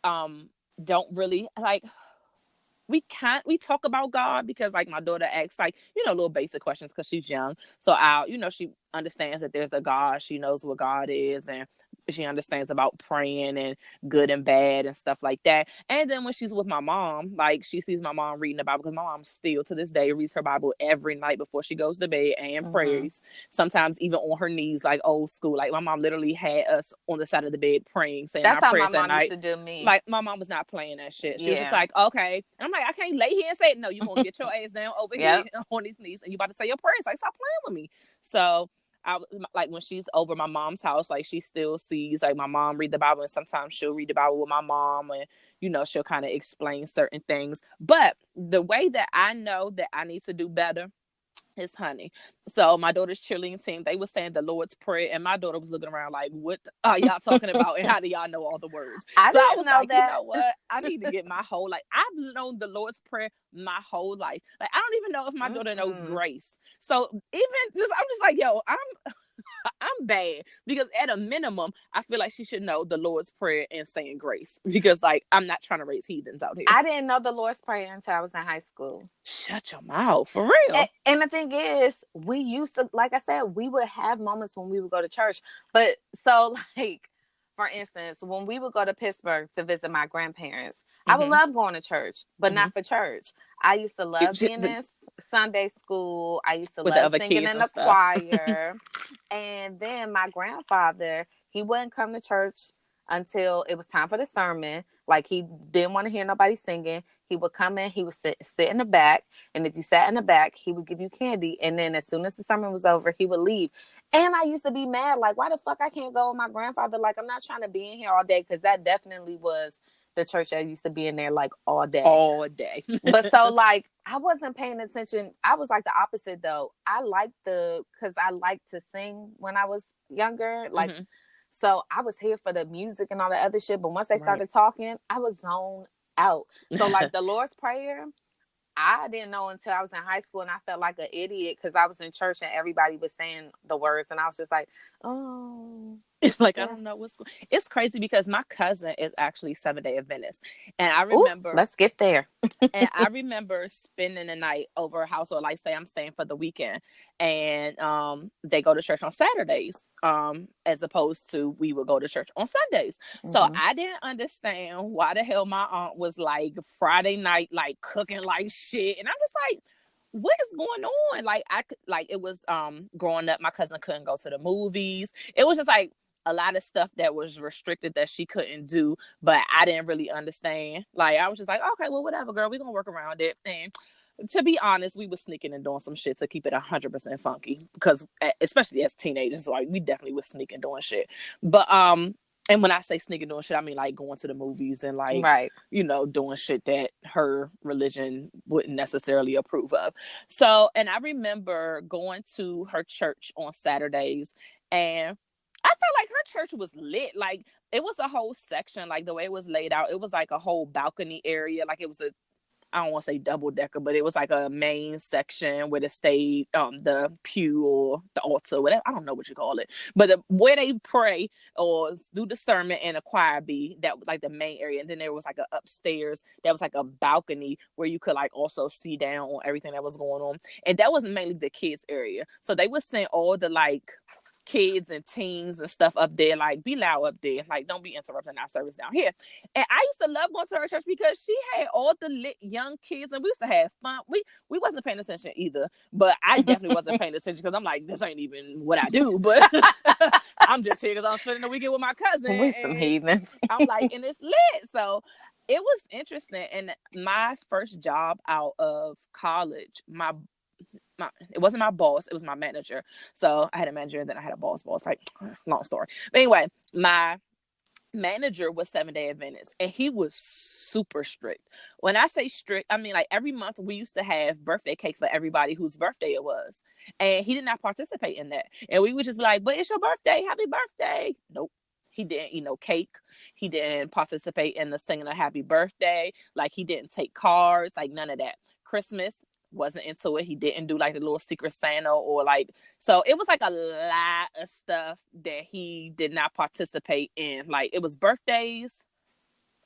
don't really like, we talk about God because like my daughter asks like, little basic questions because she's young. So she understands that there's a God. She knows what God is, and she understands about praying and good and bad and stuff like that. And then when she's with my mom, like, she sees my mom reading the Bible, because my mom still to this day reads her Bible every night before she goes to bed, and prays, sometimes even on her knees, like old school. Like, my mom literally had us on the side of the bed praying, saying That's our how my prayers at mom used night. to do me. Like, my mom was not playing that shit. She was just Yeah. like, okay. And I'm like, I can't lay here and say, no, you're going to get your ass down over here on these knees, and you about to say your prayers. Like, stop playing with me. So I like, when she's over my mom's house, like, she still sees like my mom read the Bible, and sometimes she'll read the Bible with my mom, and she'll kind of explain certain things. But the way that I know that I need to do better is, honey. So my daughter's cheerleading team, they were saying the Lord's Prayer, and my daughter was looking around like, what are y'all talking about, and how do y'all know all the words? I So I didn't was know like, that. you know what? I need to get my whole, like, I've known the Lord's Prayer my whole life. Like, I don't even know if my daughter knows grace. So I'm just like, yo, I'm bad, because at a minimum, I feel like she should know the Lord's Prayer and saying grace, because like, I'm not trying to raise heathens out here. I didn't know the Lord's Prayer until I was in high school. Shut your mouth, for real. And the thing is, we used to, like I said, we would have moments when we would go to church. But so, like, for instance, when we would go to Pittsburgh to visit my grandparents, I would love going to church, but not for church. I used to love being in Sunday school. I used to love singing in the choir. And then my grandfather, he wouldn't come to church until it was time for the sermon. Like, he didn't want to hear nobody singing. He would come in, he would sit in the back, and if you sat in the back, he would give you candy. And then as soon as the sermon was over, he would leave. And I used to be mad, like, why the fuck I can't go with my grandfather? Like, I'm not trying to be in here all day, because that definitely was the church I used to be in there like all day. But so, like, I wasn't paying attention. I was like the opposite though. Because I liked to sing when I was younger. Like, so I was here for the music and all the other shit. But once they started talking, I was zoned out. So like the Lord's Prayer, I didn't know until I was in high school, and I felt like an idiot because I was in church and everybody was saying the words, and I was just like, oh. It's like, yes. I don't know what's going on. It's crazy because my cousin is actually Seventh-day Adventist. And I remember... Ooh, let's get there. And I remember spending the night over a house, or like, say I'm staying for the weekend, and they go to church on Saturdays, as opposed to we would go to church on Sundays. So I didn't understand why the hell my aunt was like Friday night, like cooking like shit. And I'm just like, what is going on? Like, it was growing up, my cousin couldn't go to the movies. It was just like a lot of stuff that was restricted that she couldn't do, but I didn't really understand. Like, I was just like, okay, well, whatever, girl, we're gonna work around it. And to be honest, we were sneaking and doing some shit to keep it 100% funky, because especially as teenagers, like, we definitely was sneaking doing shit. But and when I say sneaking doing shit, I mean like going to the movies and like, doing shit that her religion wouldn't necessarily approve of. So, and I remember going to her church on Saturdays, and I felt like her church was lit. Like, it was a whole section, like the way it was laid out, it was like a whole balcony area. Like, it was I don't want to say double decker, but it was like a main section where the stage, the pew or the altar, whatever, I don't know what you call it, but where they pray or do the sermon and a choir be, that was like the main area. And then there was like a upstairs that was like a balcony where you could like also see down on everything that was going on. And that was mainly the kids area. So they would send all the like kids and teens and stuff up there, like be loud up there, like don't be interrupting our service down here. And I used to love going to her church because she had all the lit young kids and we used to have fun. We wasn't paying attention either, but I definitely wasn't paying attention because I'm like, this ain't even what I do, but I'm just here because I'm spending the weekend with my cousin. We some heathens. I'm like, and it's lit. So it was interesting. And my first job out of college, it wasn't my boss, it was my manager. So I had a manager and then I had a boss, like long story. But anyway, my manager was 7-day Adventist and he was super strict. When I say strict, I mean like every month we used to have birthday cake for everybody whose birthday it was. And he did not participate in that. And we would just be like, but it's your birthday, happy birthday. Nope. He didn't eat no cake. He didn't participate in the singing a happy birthday. Like he didn't take cards, like none of that. Christmas, wasn't into it. He didn't do like the little secret Santa or like, so it was like a lot of stuff that he did not participate in. Like it was birthdays.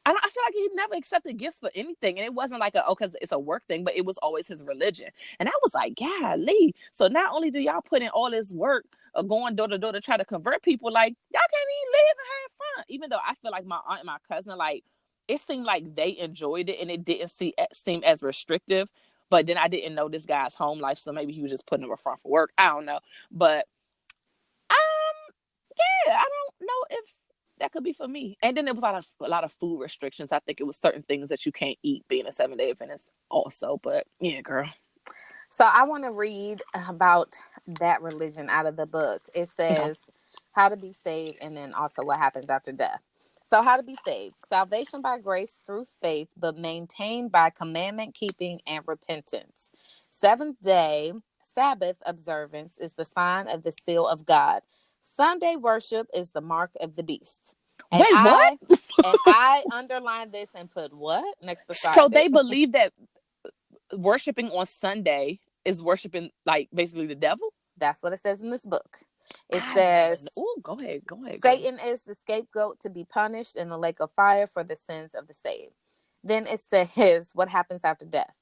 I feel like he never accepted gifts for anything. And it wasn't like because it's a work thing, but it was always his religion. And I was like, golly. So not only do y'all put in all this work of going door to door to try to convert people, like y'all can't even live and have fun. Even though I feel like my aunt and my cousin, like it seemed like they enjoyed it and it didn't seem as restrictive. But then I didn't know this guy's home life, so maybe he was just putting him in front for work. I don't know. But yeah, I don't know if that could be for me. And then there was a lot of food restrictions. I think it was certain things that you can't eat being a 7-day Adventist also. But yeah, girl. So I want to read about that religion out of the book. It says how to be saved and then also what happens after death. So how to be saved. Salvation by grace through faith, but maintained by commandment keeping and repentance. Seventh-day Sabbath observance is the sign of the seal of God. Sunday worship is the mark of the beast. And wait, what? I underlined this and put what next beside so it. They believe that worshiping on Sunday is worshiping like basically the devil? That's what it says in this book. It says, go ahead. Satan is the scapegoat to be punished in the lake of fire for the sins of the saved. Then it says what happens after death.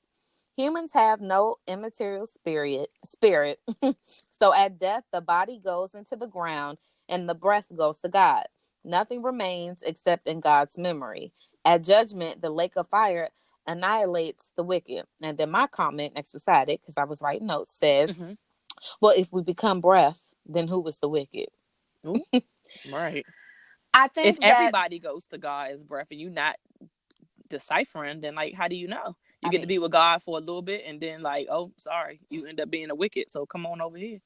Humans have no immaterial spirit. So at death, the body goes into the ground and the breath goes to God. Nothing remains except in God's memory. At judgment, the lake of fire annihilates the wicked. And then my comment next beside it, because I was writing notes, says, well, if we become breath, then who was the wicked? Ooh, right. I think if everybody goes to God as breath and you not deciphering, then like how do you know? You get to be with God for a little bit and then like, oh, sorry, you end up being a wicked. So come on over here.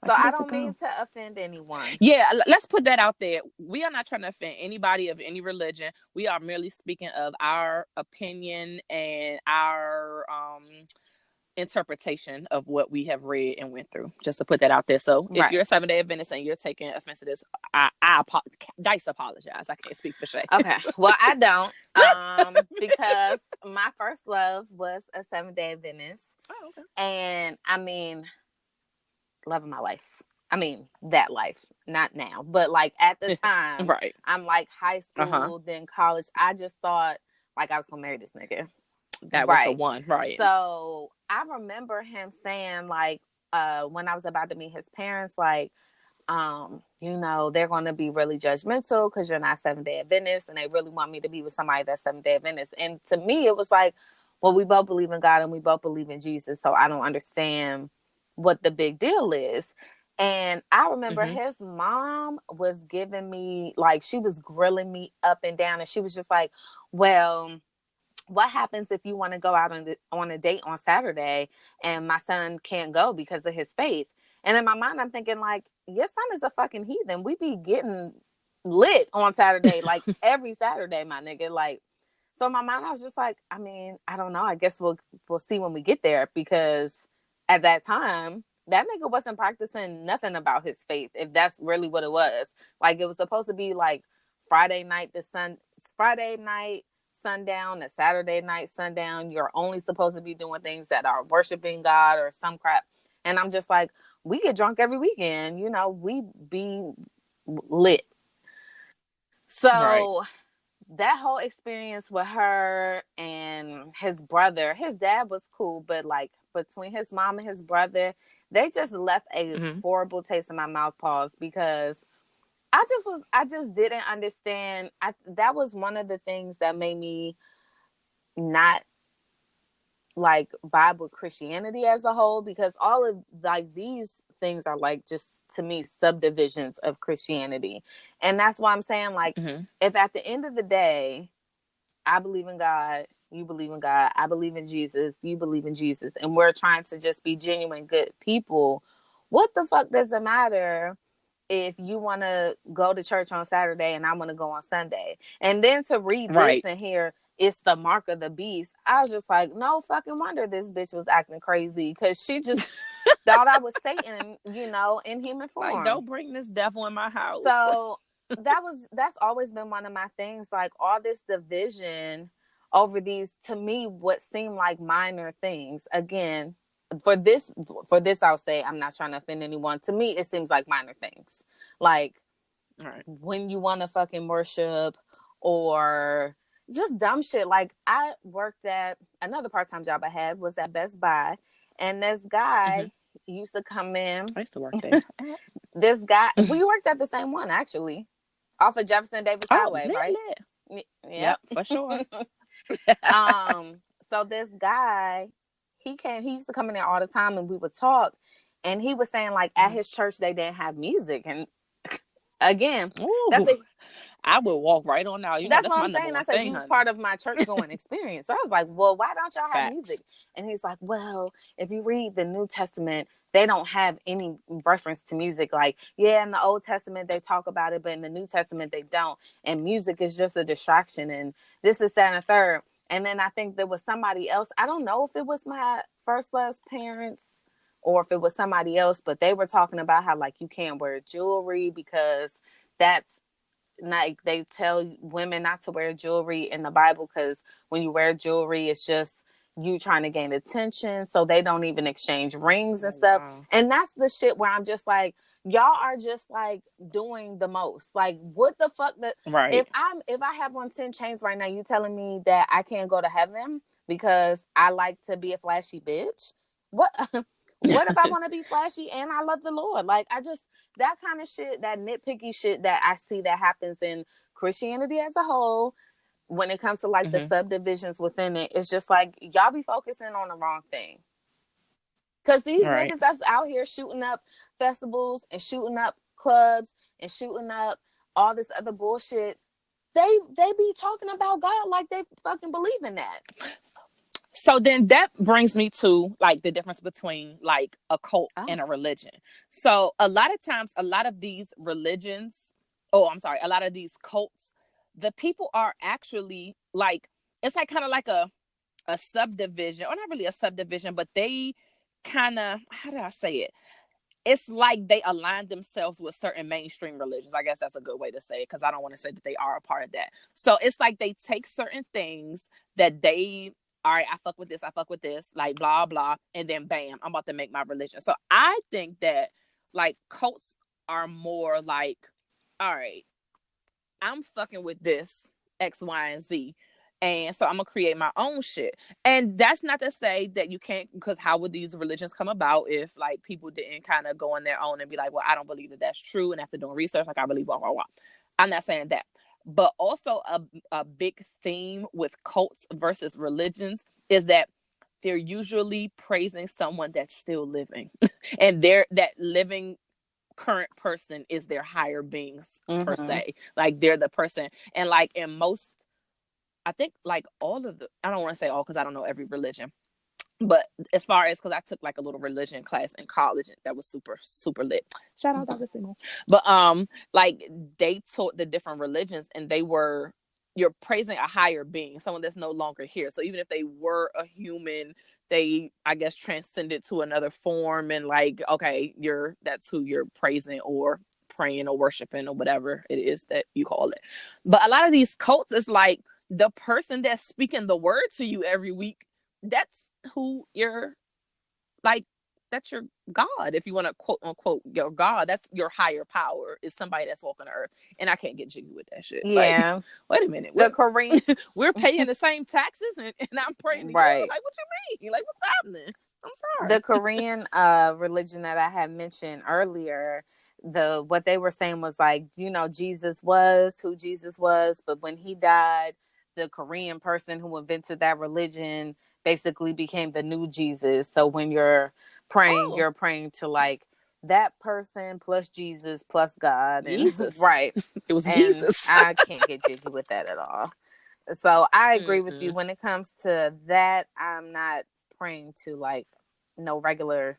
So I don't mean to offend anyone. Yeah, let's put that out there. We are not trying to offend anybody of any religion. We are merely speaking of our opinion and our interpretation of what we have read and went through, just to put that out there. So if you're a 7-day Adventist and you're taking offense to this, Dice apologize. I can't speak for Shay. Okay, well I don't, because my first love was a 7-day Adventist. Oh, okay. And I mean, love of my life. I mean, that life, not now, but like at the time, right? I'm like high school, then college. I just thought like I was gonna marry this nigga. That was the one, right? So I remember him saying like, when I was about to meet his parents, like, you know, they're going to be really judgmental because you're not 7-day Adventist, and they really want me to be with somebody that's 7-day Adventist. And to me, it was like, well, we both believe in God and we both believe in Jesus, so I don't understand what the big deal is. And I remember his mom was giving me, like, she was grilling me up and down, and she was just like, well, what happens if you want to go out on a date on Saturday and my son can't go because of his faith? And in my mind, I'm thinking like, your son is a fucking heathen. We be getting lit on Saturday, like every Saturday, my nigga. Like, so in my mind, I was just like, I mean, I don't know. I guess we'll see when we get there, because at that time, that nigga wasn't practicing nothing about his faith, if that's really what it was. Like, it was supposed to be like Friday night, sundown, a Saturday night sundown. You're only supposed to be doing things that are worshiping God or some crap. And I'm just like, we get drunk every weekend, you know, we be lit. Right. So that whole experience with her and his brother, his dad was cool, but like between his mom and his brother, they just left a Mm-hmm. horrible taste in my mouth, pause, because I just didn't understand. That was one of the things that made me not like vibe with Christianity as a whole, because all of like these things are like just to me subdivisions of Christianity. And that's why I'm saying, like, Mm-hmm. if at the end of the day I believe in God, you believe in God, I believe in Jesus, you believe in Jesus, and we're trying to just be genuine good people, what the fuck does it matter if you want to go to church on Saturday and I want to go on Sunday? And then to read this Right. and hear it's the mark of the beast, I was just like, no fucking wonder this bitch was acting crazy, because she just thought I was Satan, you know, in human Like, form. don't bring this devil in my house. So that's always been one of my things, like all this division over these, to me, what seem like minor things. Again, for this I'll say, I'm not trying to offend anyone. To me, it seems like minor things. Like Right. when you want to fucking worship, or just dumb shit. Like I worked at another part-time job I had was at Best Buy, and this Mm-hmm. guy used to come in. I used to work there. This guy, we worked at the same one actually, off of Jefferson Davis Oh, Highway, lit, right? lit. Yep. Yep, for sure. So this guy, he used to come in there all the time, and we would talk, and he was saying like at Mm-hmm. his church they didn't have music, and again, that's Ooh, a I would walk right on out. You know, that's that's what my I'm number saying. I one said thing, he was honey. part of my church going experience. So I was like, well, why don't y'all have music? Facts. And he's like, well, if you read the New Testament, they don't have any reference to music. Like, yeah, in the Old Testament they talk about it, but in the New Testament they don't. And music is just a distraction. And this is that and a third. And then I think there was somebody else. I don't know if it was my first love's parents or if it was somebody else, but they were talking about how like you can't wear jewelry because that's like they tell women not to wear jewelry in the Bible, because when you wear jewelry, it's just you trying to gain attention. So they don't even exchange rings and Oh, stuff. wow. And that's the shit where I'm just like, y'all are just like doing the most. Like, what the fuck? That Right. if I have on 10 chains right now, you telling me that I can't go to heaven because I like to be a flashy bitch? What? What if I want to be flashy and I love the Lord? Like, I just, that kind of shit, that nitpicky shit that I see that happens in Christianity as a whole, when it comes to like the Mm-hmm. subdivisions within it, it's just like y'all be focusing on the wrong thing. Because these Right. niggas that's out here shooting up festivals and shooting up clubs and shooting up all this other bullshit, they be talking about God like they fucking believe in that. So then that brings me to like the difference between like a cult Oh. and a religion. So a lot of times, a lot of these religions, oh, I'm sorry, a lot of these cults, the people are actually like, it's like kind of like a subdivision, or not really a subdivision, but they kind of, how did I say it? It's like they align themselves with certain mainstream religions. I guess that's a good way to say it, because I don't want to say that they are a part of that. So it's like they take certain things that they, all right, I fuck with this, I fuck with this, like blah blah, and then bam, I'm about to make my religion. So I think that like cults are more like, all right, I'm fucking with this X, Y, and Z. And so I'm gonna create my own shit. And that's not to say that you can't, because how would these religions come about if like people didn't kind of go on their own and be like, well, I don't believe that that's true. And after doing research, like I believe blah, blah, blah. I'm not saying that. But also a big theme with cults versus religions is that they're usually praising someone that's still living. And they're that living current person is their higher beings per Mm-hmm. se. Like they're the person. And like in most, I think like all of the, I don't want to say all because I don't know every religion, but as far as, because I took like a little religion class in college that was super super lit. Shout out Dr. Simo. But like they taught the different religions, and they were, you're praising a higher being, someone that's no longer here. So even if they were a human, they, I guess, transcended to another form, and like, okay, that's who you're praising or praying or worshiping or whatever it is that you call it. But a lot of these cults, it's like the person that's speaking the word to you every week, that's who you're like, that's your God. If you want to quote unquote your God, that's your higher power, is somebody that's walking the earth. And I can't get jiggy with that shit. Like, Yeah. wait a minute. The Korean, We're paying the same taxes and I'm praying to you. right. Like, what you mean? Like, what's happening? I'm The sorry. Korean religion that I had mentioned earlier, what they were saying was like, Jesus was who Jesus was, but when he died, the Korean person who invented that religion basically became the new Jesus. So when Oh, you're praying to like that person plus Jesus plus God, and Jesus. right. It was And Jesus. I can't get jiggy with that at all. So I agree with you Mm-mm. when it comes to that. I'm not praying to like no regular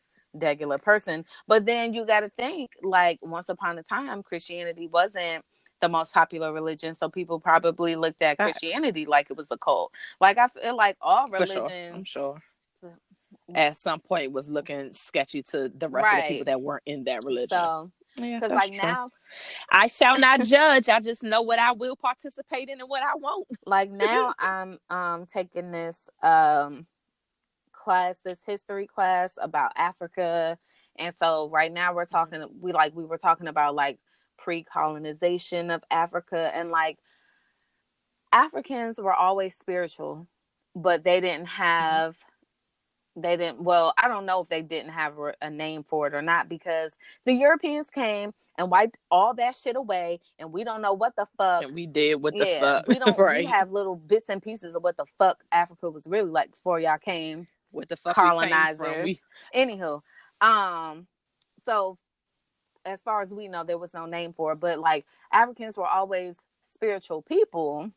person. But then you got to think, like, once upon a time, Christianity wasn't the most popular religion, so people probably looked at Facts. Christianity like it was a cult. Like, I feel like all For sure. I'm religions, sure. At some point was looking sketchy to the rest of the people right? that weren't in that religion. So Yeah, because that's like true. now, I shall not judge. I just know what I will participate in and what I won't. I'm taking this class, this history class about Africa. And so right now we were talking about like pre-colonization of Africa, and like Africans were always spiritual, but Mm-hmm. they didn't well, I don't know if they didn't have a name for it or not, because the Europeans came and wiped all that shit away, and we don't know what the fuck. And we did what the Yeah, fuck, we right? have little bits and pieces of what the fuck Africa was really like before y'all came, What the fuck we came from? colonizers. Anywho, um, so as far as we know, there was no name for it, but like Africans were always spiritual people.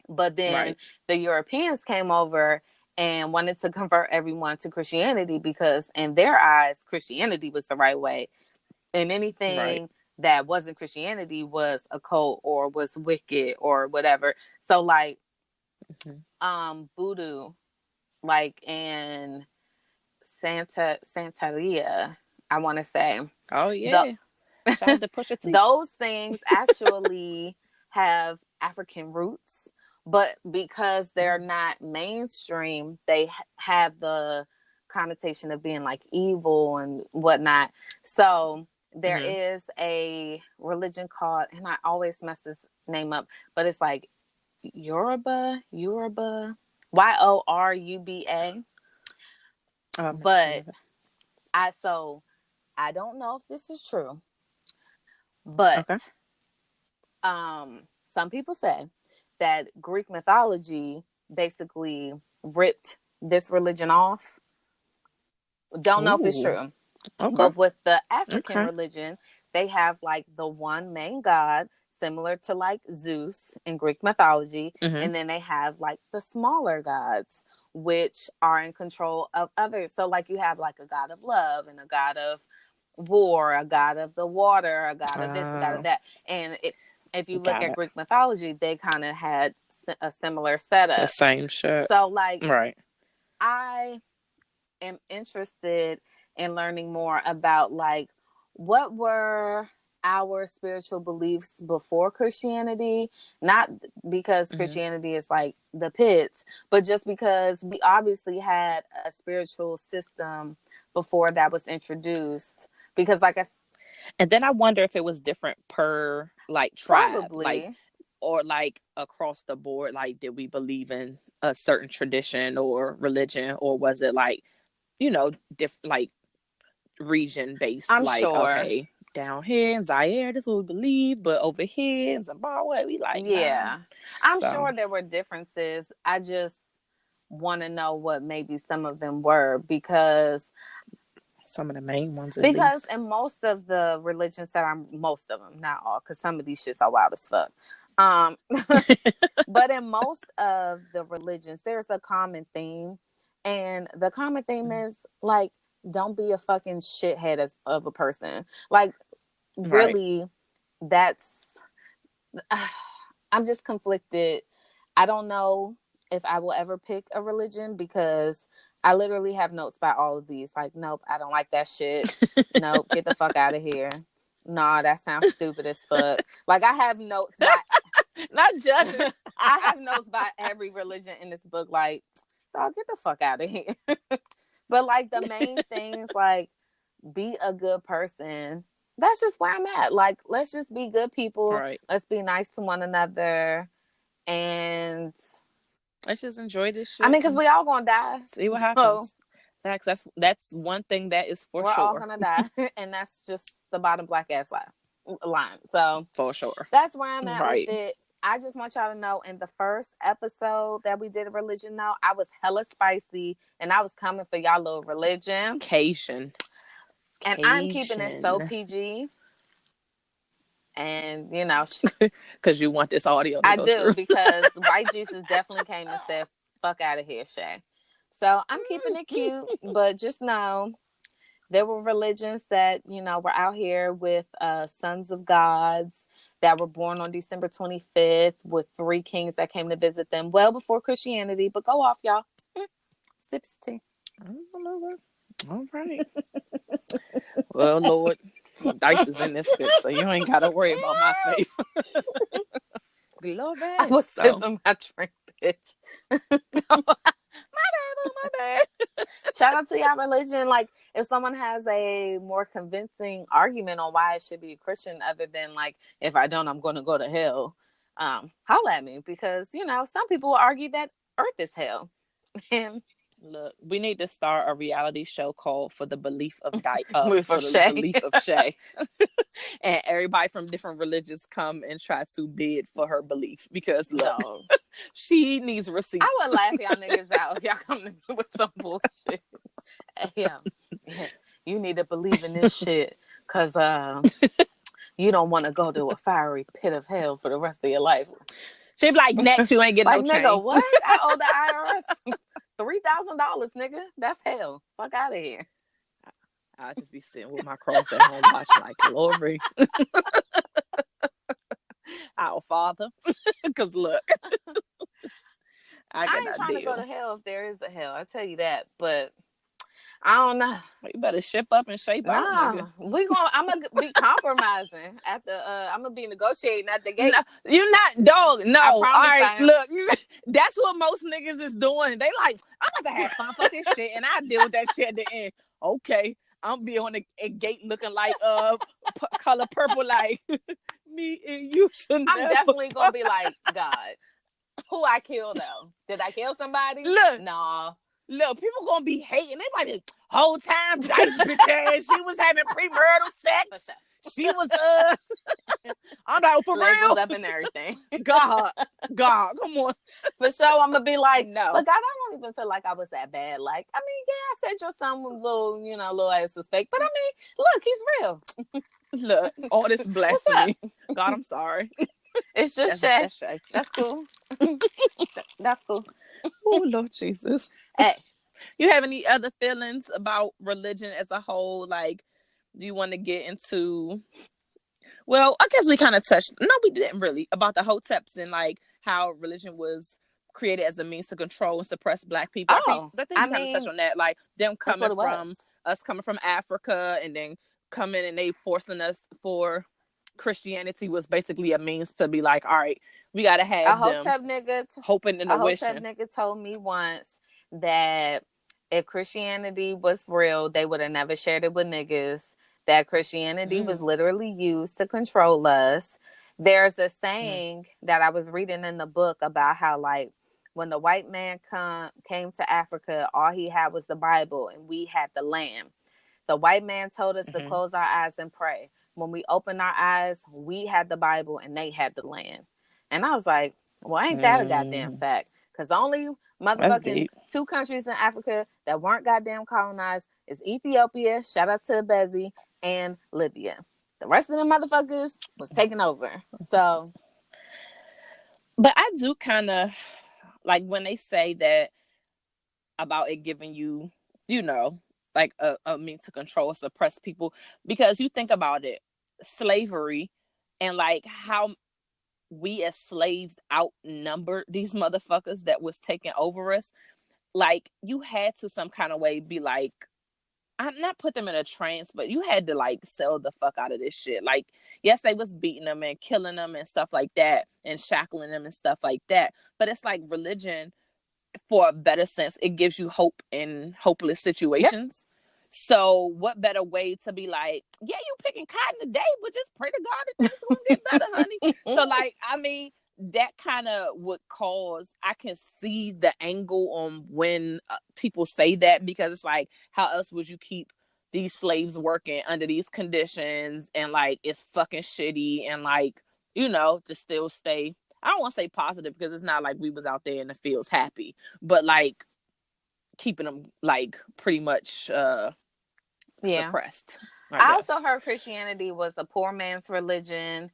But then Right, the Europeans came over and wanted to convert everyone to Christianity, because in their eyes, Christianity was the right way. And right. anything that wasn't Christianity was a cult or was wicked or whatever. So like Mm-hmm. voodoo, like in Santeria, I want to say, Oh the yeah. Shout out to Pusha T. those things actually have African roots, but because they're Mm-hmm. not mainstream, they have the connotation of being like evil and whatnot. So there Mm-hmm. is a religion called, and I always mess this name up, but it's like Yoruba, Yoruba. Oh, I've never heard But of it. so I don't know if this is true, but Okay. some people say that Greek mythology basically ripped this religion off. Don't know if it's Ooh. true. Okay. But with the African Okay. religion, they have like the one main god, similar to like Zeus in Greek mythology. Mm-hmm. And then they have like the smaller gods, which are in control of others. So, like, you have like a god of love and a god of war, a god of the water, a god of this, a god of Oh, that. And if you look got at it. Greek mythology, they kind of had a similar The setup. same shit. So, like, Right. I am interested in learning more about like what were our spiritual beliefs before Christianity, not because Mm-hmm. Christianity is like the pits, but just because we obviously had a spiritual system before that was introduced. Because like And then I wonder if it was different per like tribe, like, probably, or like across the board. Like, did we believe in a certain tradition or religion, or was it like, like region based? I'm Like, sure. okay, down here in Zaire, this is what we believe, but over here in Zimbabwe, we like, nah. Yeah, I'm So sure there were differences. I just want to know what maybe some of them were, some of the main ones, at least. in most of the religions that I'm, most of them, not all, because some of these shits are wild as fuck. Um, but in most of the religions, there's a common theme, and the common theme is like, don't be a fucking shithead of a person. Like, Right. really, that's. I'm just conflicted. I don't know if I will ever pick a religion, because I literally have notes about all of these. Like, nope, I don't like that shit. Nope, get the fuck out of here. Nah, that sounds stupid as fuck. Like, I have notes by Not judging. I have notes by every religion in this book. Like, dog, get the fuck out of here. But like the main things, like be a good person. That's just where I'm at. Like, let's just be good people. Right. Let's be nice to one another. And let's just enjoy this shit. I mean, because we all gonna die. See what So happens. That's one thing that is for we're sure. all gonna die. And that's just the bottom black ass line. So For sure. that's where I'm at Right. with it. I just want y'all to know, in the first episode that we did a religion note, I was hella spicy and I was coming for y'all little religion. Cajun. And I'm keeping it so PG. And, you know, because you want this audio to I go do, through. because White Jesus definitely came and said, fuck out of here, Shay. So I'm keeping it cute, but just know there were religions that, you know, were out here with sons of gods that were born on December 25th with 3 kings that came to visit them well before Christianity. But go off, y'all. Sips tea. All right. Well, Lord, Dice is in this bitch, so you ain't got to worry about my faith. Glory. I was sipping my drink, bitch. My bad. Shout out to y'all religion. Like, if someone has a more convincing argument on why I should be a Christian, other than like, if I don't, I'm going to go to hell, holla at me, because, you know, some people will argue that Earth is hell. And look, we need to start a reality show called For the Belief of Shay. Belief of Shay. And everybody from different religions come and try to bid for her belief, because look, no. She needs receipts. I would laugh y'all niggas out if y'all come to me with some bullshit. Yeah, you need to believe in this shit, because you don't want to go to a fiery pit of hell for the rest of your life. She be like, next, you ain't getting like, no nigga, change. what? I owe the IRS $3,000, nigga. That's hell. Fuck out of here. I'll just be sitting with my cross at home watching like, glory. Our Father. Because look. I ain't trying to go to hell if there is a hell. I tell you that. But I don't know. You better ship up and shape out, nigga. I'm gonna be compromising at the. I'm gonna be negotiating at the gate. No, you're not, dog. No, all right. Look, that's what most niggas is doing. They like, I'm about to have fun for this shit, and I deal with that shit at the end. Okay, I'm be on a gate looking like color purple, like me and you should. I'm definitely gonna be like, God, who I killed though? Did I kill somebody? Look, no. Look, people gonna be hating. They like, the whole time Dice bitch ass, she was having premarital sex. She was I'm like, for labels real, up and everything. God, come on. For sure, I'm gonna be like, no. But God, I don't even feel like I was that bad. Like, I mean, yeah, I said your son was little ass was fake, but I mean, look, he's real. Look, all this blasphemy. God, I'm sorry. It's just Shay. That's Shay. That's cool. That's cool. Oh, Lord Jesus. Hey, you have any other feelings about religion as a whole? Like, do you want to get into? Well, I guess we kind of touched. No, we didn't really, about the Hoteps and like how religion was created as a means to control and suppress Black people. Oh, I think we kind of touched on that. Like them coming from us, coming from Africa, and then coming and they forcing us for Christianity was basically a means to be like, all right, we gotta have a Hotep nigga hoping and wishing. A Hotep nigga told me once that if Christianity was real, they would have never shared it with niggas. That Christianity was literally used to control us. There's a saying that I was reading in the book about how, like, when the white man came to Africa, all he had was the Bible and we had the land. The white man told us to close our eyes and pray. When we opened our eyes, we had the Bible and they had the land. And I was like, well, ain't that a goddamn fact? Because only motherfucking 2 countries in Africa that weren't goddamn colonized is Ethiopia, shout out to Bezzy, and Libya. The rest of the motherfuckers was taken over. So, but I do kind of like when they say that about it giving you, you know, like a means to control or suppress people, because you think about it, slavery and like how we as slaves outnumbered these motherfuckers that was taking over us. Like, you had to some kind of way be like, I'm not put them in a trance, but you had to like sell the fuck out of this shit. Like, yes, they was beating them and killing them and stuff like that and shackling them and stuff like that. But it's like religion, for a better sense, it gives you hope in hopeless situations. So what better way to be like, yeah, you picking cotton today, but just pray to God that things gonna get better, honey. So like, I mean, that kind of would cause, I can see the angle on when people say that, because it's like, how else would you keep these slaves working under these conditions, and like it's fucking shitty, and like, to still stay, I don't want to say positive, because it's not like we was out there in the fields happy, but like keeping them like pretty much suppressed. I also heard Christianity was a poor man's religion,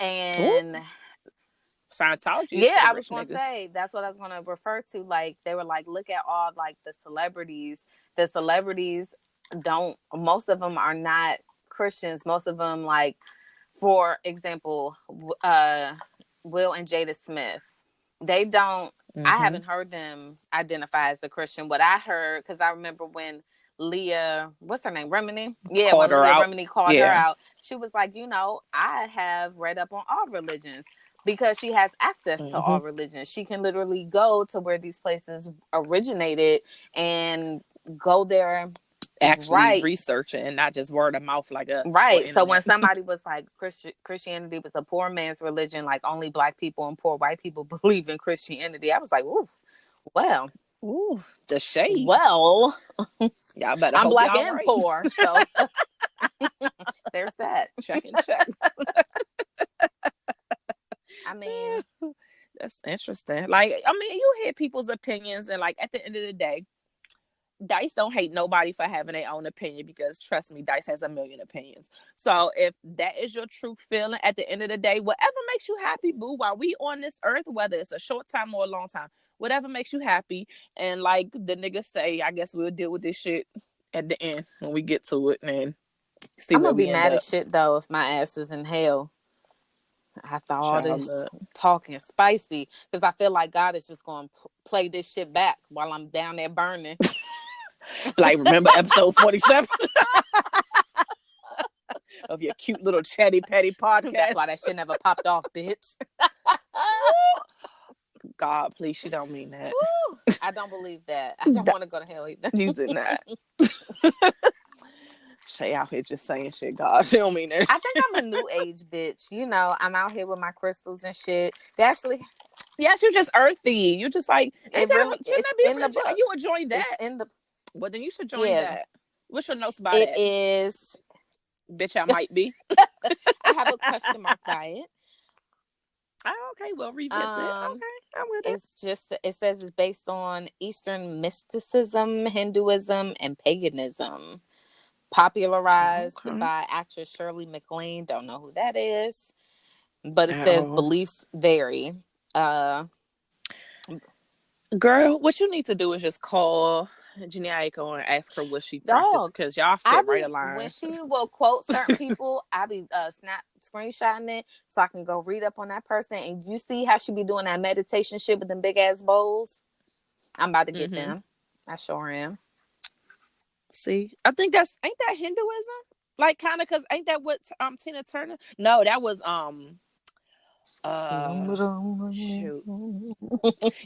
and Scientology. I was going to say, that's what I was going to refer to. Like, they were like, look at all like the celebrities. The celebrities most of them are not Christians. Most of them, like, for example, Will and Jada Smith, they don't, I haven't heard them identify as a Christian. What I heard, because I remember when Leah, what's her name, Remini? Yeah, when Leah Remini called her out, she was like, I have read up on all religions, because she has access to all religions. She can literally go to where these places originated and go there, actually research it, and not just word of mouth like us. Right. So when somebody was like, Christianity was a poor man's religion, like only Black people and poor white people believe in Christianity, I was like, ooh, well. Ooh, the shade. Well, y'all better I'm hope Black y'all and right. poor, so there's that. Check and check. I mean, that's interesting. Like, I mean, you hear people's opinions, and like at the end of the day, Dice don't hate nobody for having their own opinion, because trust me, Dice has a million opinions. So if that is your true feeling, at the end of the day, whatever makes you happy, boo, while we on this earth, whether it's a short time or a long time, whatever makes you happy. And like the niggas say, I guess we'll deal with this shit at the end when we get to it, and see I'm where gonna we be end mad up. as shit though if my ass is in hell after all this talking spicy, because I feel like God is just gonna play this shit back while I'm down there burning. Like, remember episode 47 of your cute little Chatty Petty podcast? That's why that shit never popped off, bitch. God, please, she don't mean that. I don't believe that. I don't want to go to hell either. You did not. Shay out here just saying shit, God. She don't mean that. I think I'm a new age bitch. I'm out here with my crystals and shit. They actually... Yes, you're just earthy. You just like... It really... It's in the book. You would join that? It's in the... Well, then you should join that. What's your notes about it? It is... Bitch, I might be. I have a question mark by it. Oh, okay, well, revisit. Okay, I'm with it. It's just... It says it's based on Eastern mysticism, Hinduism, and paganism. Popularized by actress Shirley MacLaine. Don't know who that is. But it says beliefs vary. Girl, what you need to do is just call Janae Aiko and ask her what she practiced, because y'all fit right aligned. When she will quote certain people, I be screenshotting it so I can go read up on that person. And you see how she be doing that meditation shit with them big ass bowls? I'm about to get them. I sure am. See, I think ain't that Hinduism? Like, kind of, because ain't that what Tina Turner? No, that was shoot.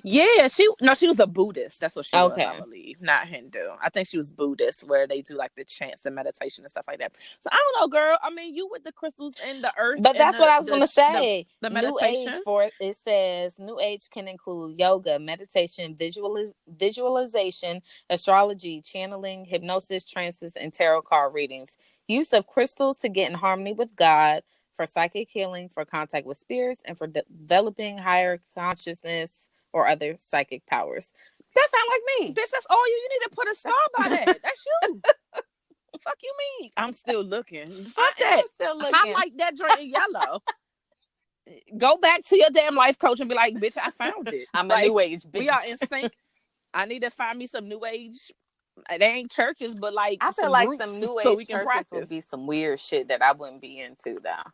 Yeah, she was a Buddhist. That's what she was, I believe. Not Hindu. I think she was Buddhist, where they do like the chants and meditation and stuff like that. So I don't know, girl. I mean, you with the crystals and the earth. But that's what I was gonna say. The meditation. New Age it says New Age can include yoga, meditation, visualization, astrology, channeling, hypnosis, trances, and tarot card readings. Use of crystals to get in harmony with God, for psychic healing, for contact with spirits, and for developing higher consciousness or other psychic powers. That sounds like me. Bitch, that's all you need to put a star by that. That's you. Fuck you mean? I'm still looking. Fuck that. I'm still looking. Highlight that joint in yellow. Go back to your damn life coach and be like, bitch, I found it. I'm a new age bitch. We are in sync. I need to find me some new age. They ain't churches, but like I feel like some new age churches would be some weird shit that I wouldn't be into, though.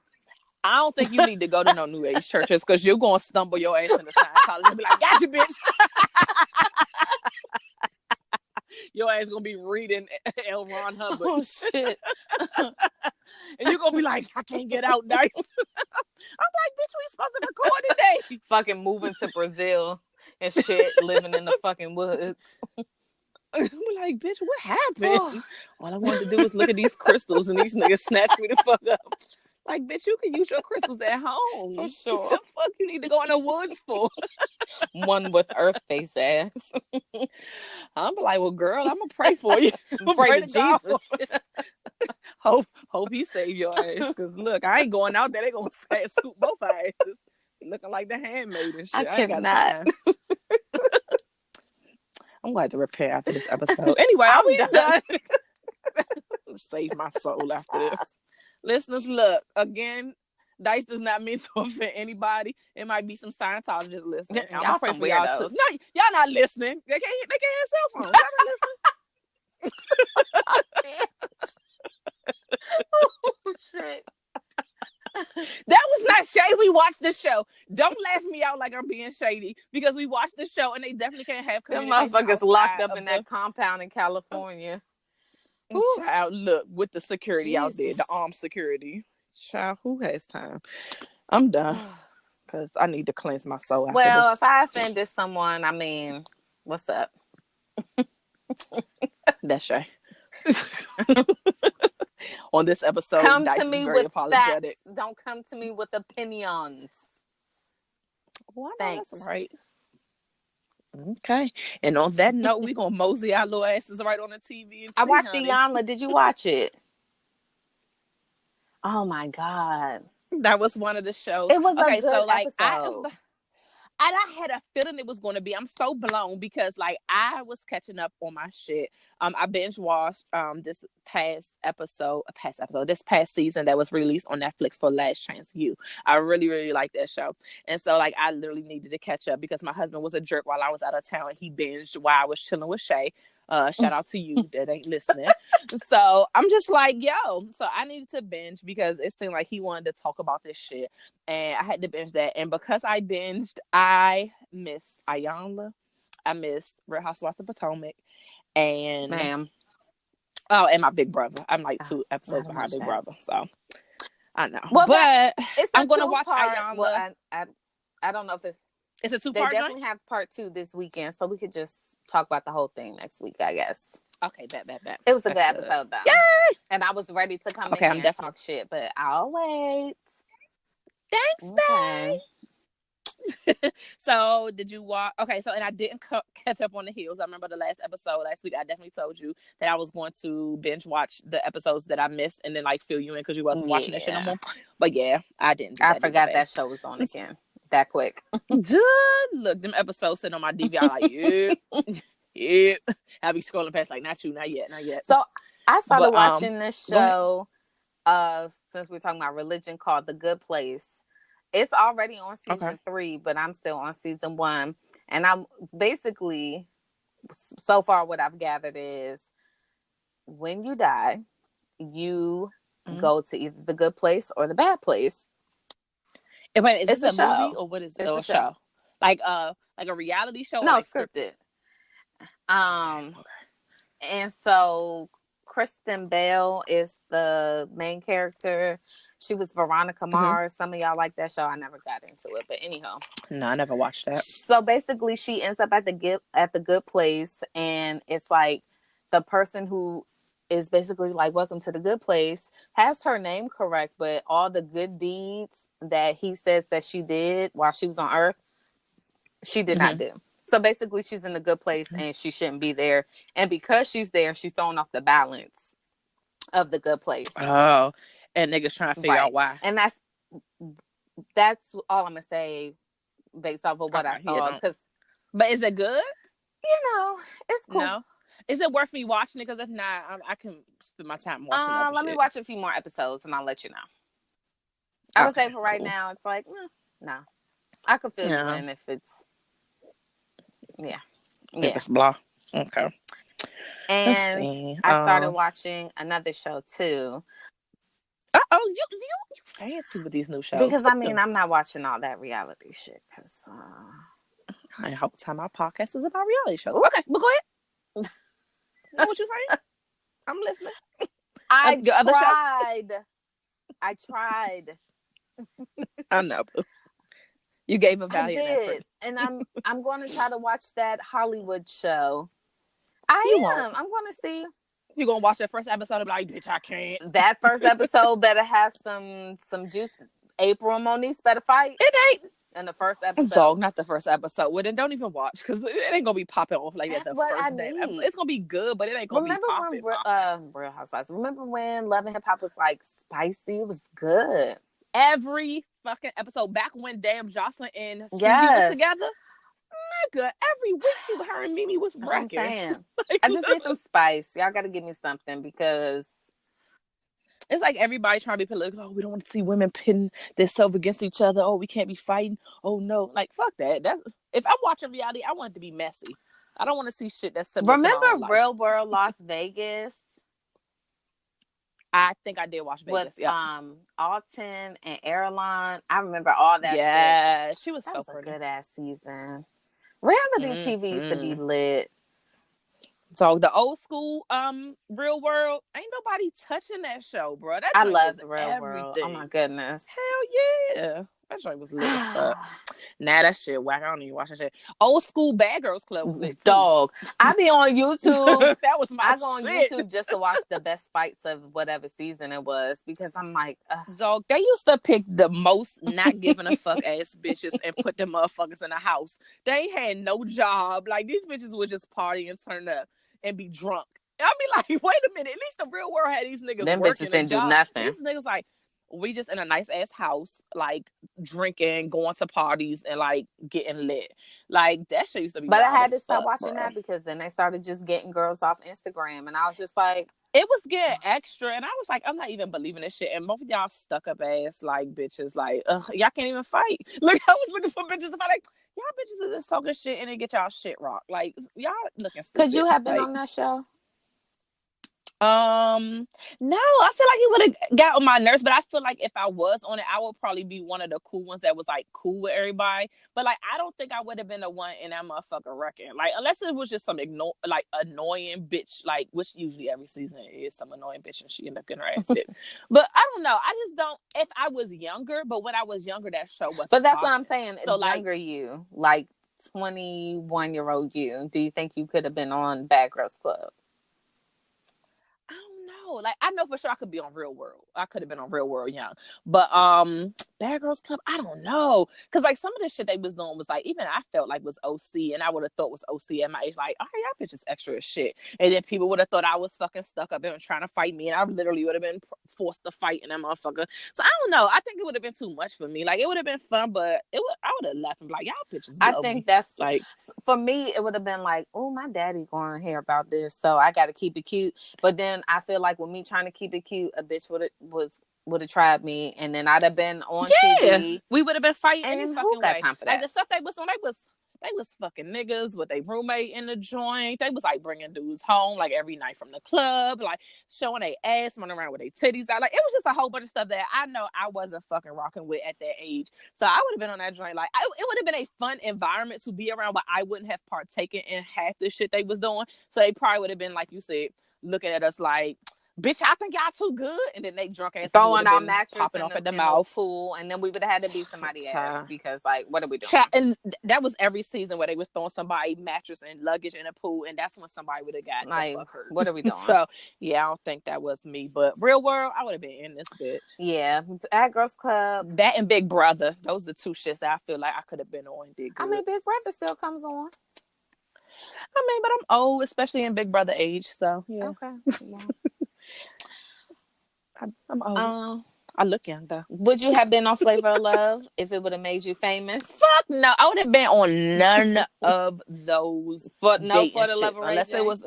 I don't think you need to go to no new age churches, because you're gonna stumble your ass into Scientology and be like, "Got you, bitch." your ass gonna be reading L. Ron Hubbard. Oh shit! And you're gonna be like, I can't get out, Dice. I'm like, bitch, we supposed to record today. Fucking moving to Brazil and shit, living in the fucking woods. I'm like, bitch, what happened? All I wanted to do was look at these crystals, and these niggas snatched me the fuck up. Like, bitch, you can use your crystals at home. For sure. What the fuck you need to go in the woods for? One with earth face ass. I'm like, well, girl, I'm gonna pray for you. Pray to Jesus. Hope he save your ass. Cause look, I ain't going out there. They gonna scoop both our asses, looking like the handmaid and shit. I cannot. I'm going to repair after this episode. Anyway, I'm done. Save my soul after this. Listeners, look, again, Dice does not mean to offend anybody. It might be some Scientologists listening. I'm gonna pray for y'all too. No, y'all not listening. They can't have cell phones. Y'all not listening. Oh shit. That was not shady. We watched the show. Don't laugh me out like I'm being shady, because we watched the show and they definitely can't have communication. Them motherfuckers locked up in that compound in California. Child, look, with the security out there, the armed security. Child, who has time? I'm done, because I need to cleanse my soul after well, this. if I offended someone, I mean, what's up? That's Shay. On this episode, come Dice to me is very with apologetic. facts. Don't come to me with opinions. Well, Thanks. That's right. Okay. And on that note, we're going to mosey our little asses right on the TV. I watched the Iyanla. Did you watch it? Oh, my God. That was one of the shows. It was a good episode. I had a feeling it was going to be. I'm so blown because, like, I was catching up on my shit. I binge watched this past season that was released on Netflix for Last Chance U. I really, really like that show. And so, like, I literally needed to catch up because my husband was a jerk while I was out of town. He binged while I was chilling with Shay. Shout out to you that ain't listening. So I'm just like, yo. So I needed to binge because it seemed like he wanted to talk about this shit. And I had to binge that. And because I binged, I missed Iyanla. I missed Real Housewives of Potomac. And and my big brother. I'm like 2 episodes behind Big Brother. So I know. Well, but I'm going to watch Iyanla. Well, I don't know if it's a 2-part. They definitely have part 2 this weekend. So we could just talk about the whole thing next week, I guess. Okay, bet. It was a good episode, though. Yay! And I was ready to come in here and talk shit, but I'll wait. Thanks, babe. So, did you watch? Okay, so, and I didn't catch up on the heels. I remember the last episode last week. I definitely told you that I was going to binge watch the episodes that I missed and then, like, fill you in because you wasn't watching that shit no more. But, yeah, I didn't. I forgot that show was on again. That quick. Look, them episodes sitting on my DVR like, yeah. I'll be scrolling past like, not yet. So I started watching this show since we're talking about religion called The Good Place. It's already on season 3, but I'm still on season 1. And I'm basically, so far what I've gathered is when you die, you go to either the good place or the bad place. Wait, is this a movie or what is it? It's a show. Like a reality show? No, like scripted. And so Kristen Bell is the main character. She was Veronica Mars. Some of y'all like that show. I never got into it, but anyhow. No, I never watched that. So basically, she ends up at the good place, and it's like the person who is basically like, welcome to the good place, has her name correct, but all the good deeds that he says that she did while she was on Earth, she did not do. So basically, she's in the good place and she shouldn't be there. And because she's there, she's throwing off the balance of the good place. Oh, and niggas trying to figure out why. And that's all I'm gonna say based off of what I saw. But is it good? It's cool. No. Is it worth me watching it? Because if not, I can spend my time watching it. Let me watch a few more episodes and I'll let you know. I would say for right now, it's like, no. I could feel you in if it's, if it's blah. Okay. And I started watching another show too. Oh, you fancy with these new shows. Because, I'm not watching all that reality shit. Because I hope time our podcast is about reality shows. Okay, but go ahead. You know what you saying? I'm listening. I Your other show? tried. I know. You gave a I valiant effort. did. And I'm going to try to watch that Hollywood show. You I won't. am. I'm going to see. You're gonna watch that first episode and be like, bitch, I can't. That first episode better have some juice. April and Monique better fight It ain't. in the first episode. Dog, not the first episode. Well, then don't even watch because it ain't gonna be popping off like that That's the what I first damn episode. need. It's gonna be good, but it ain't gonna be Remember popping. when Real Housewives? Remember when Love and Hip Hop was like spicy? It was good. Every fucking episode. Back when damn Jocelyn and Stevie was Yes. together, nigga, every week her and Mimi was That's what I'm wrecking. saying. I just need some spice. Y'all got to give me something because it's like everybody trying to be political. Oh, we don't want to see women pitting themselves against each other. Oh, we can't be fighting. Oh no, like fuck that. That if I'm watching reality, I want it to be messy. I don't want to see shit that's similar. Remember to my own Real life. World Las Vegas? I think I did watch Vegas. With Alton and Airline. I remember all that shit. Yeah, she was that so was pretty. a good ass season. Reality TV used to be lit. So the old school Real World, ain't nobody touching that show, bro. That I joint love was the Real everything. World. Oh my goodness. Hell yeah. That joint was lit as fuck. Nah, that shit whack. I don't even watch that shit. Old school Bad Girls Club was lit too. Dog. I be on YouTube. That was my I go on shit. YouTube just to watch the best fights of whatever season it was because I'm like, dog, they used to pick the most not giving a fuck ass bitches and put them motherfuckers in the house. They had no job. Like these bitches would just party and turn up and be drunk. I'd be like, wait a minute. At least the Real World had these niggas them working bitches didn't do nothing. These niggas like, we just in a nice ass house, like drinking, going to parties, and like getting lit. Like that shit used to be. But I had to stop fuck, watching that because then they started just getting girls off Instagram, and I was just like, it was getting extra, and I was like, I'm not even believing this shit. And both of y'all stuck up ass like bitches, like y'all can't even fight. Look, I was looking for bitches to fight. Like y'all bitches are just talking shit and then get y'all shit rocked. Like y'all looking stupid. Could you have been on that show? No, I feel like he would have got on my nerves, but I feel like if I was on it, I would probably be one of the cool ones that was like cool with everybody. But like, I don't think I would have been the one in that motherfucker wrecking. Like, unless it was just some annoying bitch, like which usually every season is some annoying bitch and she ended up getting her ass hit. But I don't know. I just don't. If I was younger, but when I was younger, that show was. But that's what I'm saying. So younger you, like 21-year-old you, do you think you could have been on Bad Girls Club? I don't know. Like, I know for sure I could be on Real World. I could have been on Real World young. But Bad Girls Club, I don't know. Because like some of the shit they was doing was like, even I felt like was OC, and I would have thought was OC at my age. Like, oh, y'all bitches extra as shit. And then people would have thought I was fucking stuck up and trying to fight me, and I literally would have been forced to fight in that motherfucker. So I don't know. I think it would have been too much for me. Like, it would have been fun, but I would have left and be like, y'all bitches blow I think me. that's like, for me, it would have been like, oh, my daddy going to hear about this, so I got to keep it cute. But then I feel like with me trying to keep it cute, a bitch would have tried me, and then I'd have been on TV. We would have been fighting and any who fucking got way. time for that? Like the stuff they was on, they was fucking niggas with a roommate in the joint. They was like bringing dudes home like every night from the club, like showing their ass, running around with their titties out. Like it was just a whole bunch of stuff that I know I wasn't fucking rocking with at that age. So I would have been on that joint. Like it would have been a fun environment to be around, but I wouldn't have partaken in half the shit they was doing. So they probably would have been, like you said, looking at us like, bitch, I think y'all too good. And then they drunk ass throwing our mattress popping off at the mouth. Pool, and then we would have had to be somebody else because, like, what are we doing? And that was every season where they was throwing somebody mattress and luggage in a pool, and that's when somebody would have got like, the fuck hurt. What are we doing? So yeah, I don't think that was me. But Real World, I would have been in this bitch. Yeah, Bad Girls Club, that and Big Brother. Those are the two shits that I feel like I could have been on. Did good. I mean, Big Brother still comes on. I mean, but I'm old, especially in Big Brother age. So yeah. Okay. Well. I'm old. I look young though. Would you have been on Flavor of Love if it would have made you famous? Fuck no, I would have been on none of those. For the love of Ray unless J? It was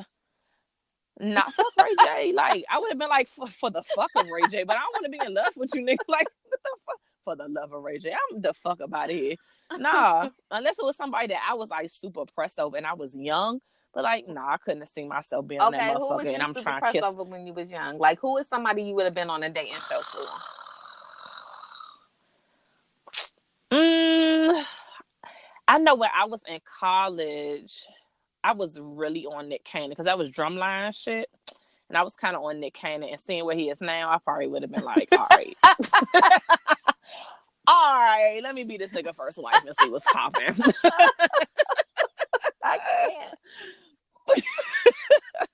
not fuck Ray J. Like I would have been like for the fuck of Ray J, but I don't want to be in love with you, nigga. Like what the fuck for the love of Ray J? I'm the fuck up out of here. Nah, unless it was somebody that I was like super pressed over and I was young. But like, nah, I couldn't have seen myself being on that motherfucker. Who was you and I'm super trying pressed to kiss over when you was young? Like, who is somebody you would have been on a dating show for? I know when I was in college, I was really on Nick Cannon because that was drumline shit. And I was kind of on Nick Cannon, and seeing where he is now, I probably would have been like, all right. All right, let me be this nigga first wife and see what's popping. I can't.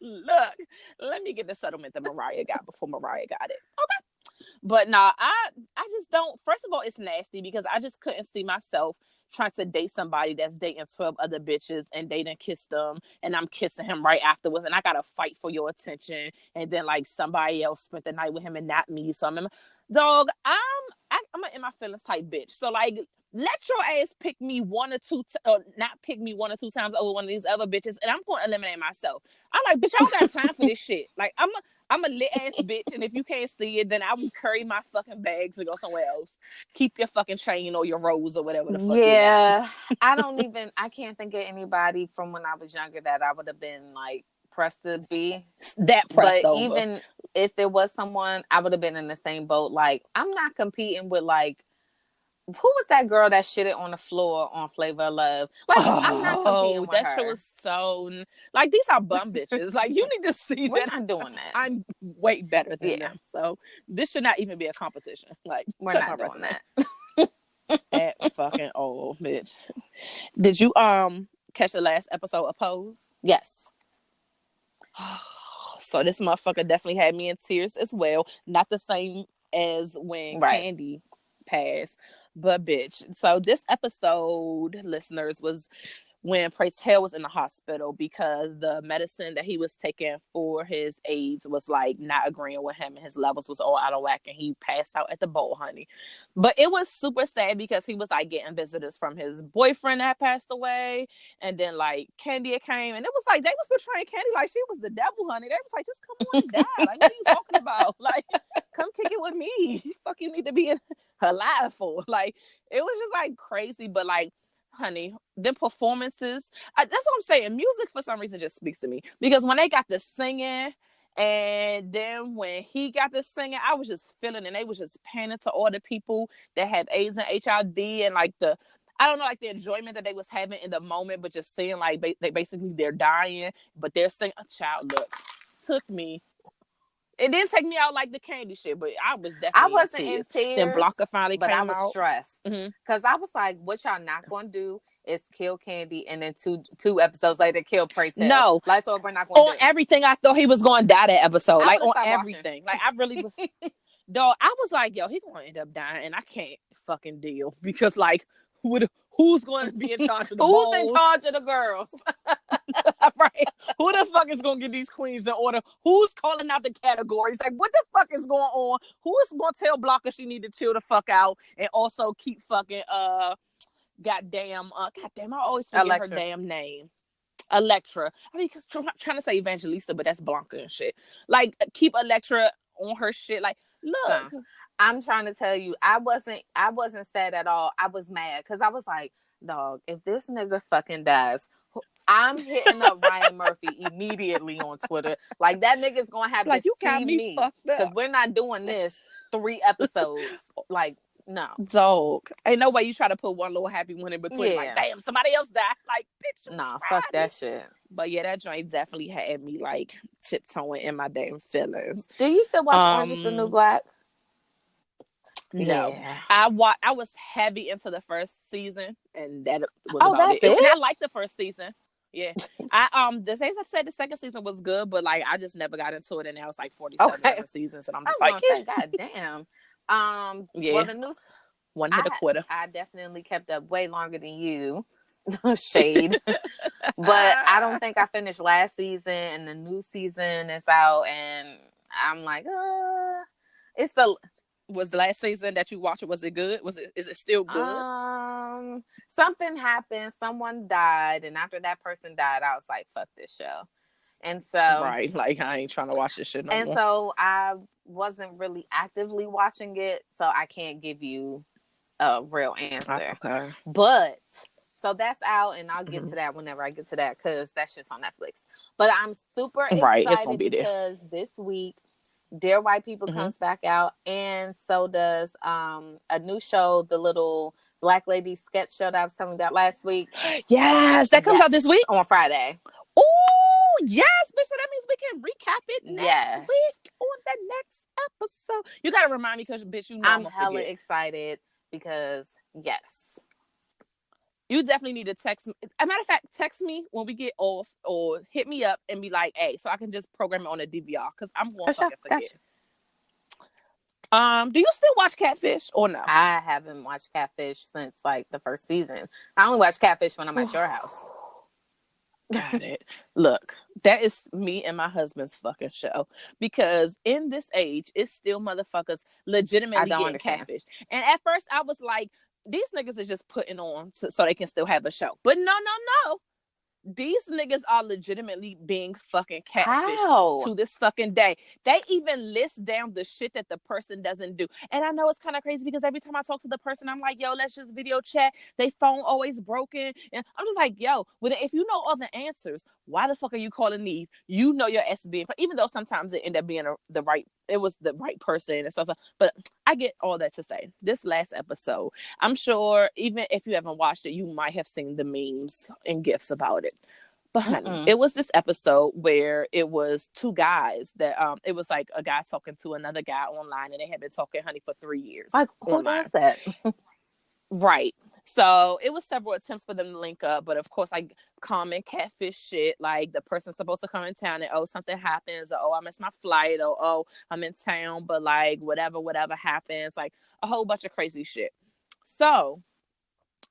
Look, let me get the settlement that Mariah got before Mariah got it. Okay. But nah, I just don't. First of all, it's nasty because I just couldn't see myself trying to date somebody that's dating 12 other bitches and they done kiss them and I'm kissing him right afterwards and I gotta fight for your attention and then like somebody else spent the night with him and not me. So I'm dog, I'm an in my feelings type bitch. So like let your ass pick me one or two or not pick me one or two times over one of these other bitches and I'm gonna eliminate myself. I'm like, bitch, I don't got time for this shit. Like I'm a lit ass bitch, and if you can't see it, then I will carry my fucking bags and go somewhere else. Keep your fucking chain or your rose or whatever the fuck. Yeah, I can't think of anybody from when I was younger that I would have been like pressed to be. That pressed but over. Even if there was someone, I would have been in the same boat. Like, I'm not competing with like, who was that girl that shitted on the floor on Flavor of Love? Like, I'm not competing with that her. shit was so like these are bum bitches. Like you need to see We're that not doing that. I'm way better than them. So this should not even be a competition. Like we're not doing that. That fucking old bitch. Did you catch the last episode of Pose? Yes. So this motherfucker definitely had me in tears as well. Not the same as when Candy passed, but bitch. So this episode, listeners, was when Praytel was in the hospital because the medicine that he was taking for his AIDS was like not agreeing with him and his levels was all out of whack and he passed out at the bowl, honey. But it was super sad because he was like getting visitors from his boyfriend that passed away, and then like Candy came and it was like they was portraying Candy like she was the devil, honey. They was like, just come on and die. Like, what are you talking about? Like, come kick it with me. You fucking need to be alive for. Like, it was just like crazy, but like, honey, the performances, that's what I'm saying. Music for some reason just speaks to me because when they got the singing and then when he got the singing, I was just feeling and they was just panning to all the people that have AIDS and HIV and like I don't know, like the enjoyment that they was having in the moment, but just seeing like they basically they're dying, but they're singing. A child look took me. It didn't take me out like the Candy shit, but I was definitely I wasn't in tears. Then Blanca finally but came I was out. stressed because I was like, what y'all not going to do is kill Candy and then two episodes later kill Praytel. No. Like, so we're not going to do everything. I thought he was going to die that episode. Like on everything. Watching. Like I really was. Dog, I was like, yo, he going to end up dying and I can't fucking deal because like who's going to be in charge of the Who's in charge of the girls? Right. Who the fuck is going to get these queens in order? Who's calling out the categories? Like, what the fuck is going on? Who is going to tell Blanca she need to chill the fuck out and also keep fucking, goddamn, I always forget her damn name. Electra. I mean, cause I'm trying to say Evangelista, but that's Blanca and shit. Like, keep Electra on her shit. Like, look. So, I'm trying to tell you, I wasn't sad at all. I was mad because I was like, dog, if this nigga fucking dies, I'm hitting up Ryan Murphy immediately on Twitter. Like, that nigga's gonna have like, to see me because we're not doing this 3 episodes. Like, no. Dog. Ain't no way you try to put one little happy one in between. Yeah. Like, damn, somebody else died. Like, bitch. Nah, fuck that shit. But yeah, that joint definitely had me like tiptoeing in my damn feelings. Do you still watch Orange is the New Black? No, yeah. I was heavy into the first season, and that was about it. And I liked the first season. Yeah, they said the second season was good, but like I just never got into it, and now it's like 47 seasons, and I'm just like, God damn. Yeah. Well, the new one hit a quitter. I definitely kept up way longer than you. Shade. But I don't think I finished last season, and the new season is out, and I'm like, it's the. Was the last season that you watched, was it good? Is it still good? Something happened. Someone died. And after that person died, I was like, fuck this show. And so. Right. Like, I ain't trying to watch this shit no more. And so I wasn't really actively watching it. So I can't give you a real answer. Okay. But. So that's out. And I'll get to that whenever I get to that. Because that shit's on Netflix. But I'm super excited it's gonna be there. Because this week. Dear White People Mm-hmm. comes back out, and so does a new show, the little Black Lady sketch show that I was telling you about last week. Yes, that comes out this week on Friday. Oh, yes, bitch. So that means we can recap it next Yes. week on the next episode. You gotta remind me because, bitch, you know I'm gonna hella forget. excited because yes. You definitely need to text me. As a matter of fact, text me when we get off or hit me up and be like, hey, so I can just program it on a DVR because I'm gonna fucking forget. Gotcha. Do you still watch Catfish or no? I haven't watched Catfish since like the first season. I only watch Catfish when I'm at your house. Got it. Look, that is me and my husband's fucking show because in this age, it's still motherfuckers legitimately getting catfish. And at first, I was like, these niggas is just putting on so they can still have a show. But no. These niggas are legitimately being fucking catfished to this fucking day. They even list down the shit that the person doesn't do. And I know it's kind of crazy because every time I talk to the person, I'm like, yo, let's just video chat. They phone always broken. And I'm just like, yo, if you know all the answers, why the fuck are you calling Neve? You know your ass is being, even though sometimes it ended up being it was the right person and stuff. But I get all that to say. This last episode, I'm sure even if you haven't watched it, you might have seen the memes and gifs about it. But honey, it was this episode where it was two guys that it was like a guy talking to another guy online, and they had been talking, honey, for 3 years. Like, who does that? Right. So it was several attempts for them to link up, but of course, like common catfish shit, like the person's supposed to come in town and something happens, or I missed my flight, or I'm in town, but like whatever happens, like a whole bunch of crazy shit. So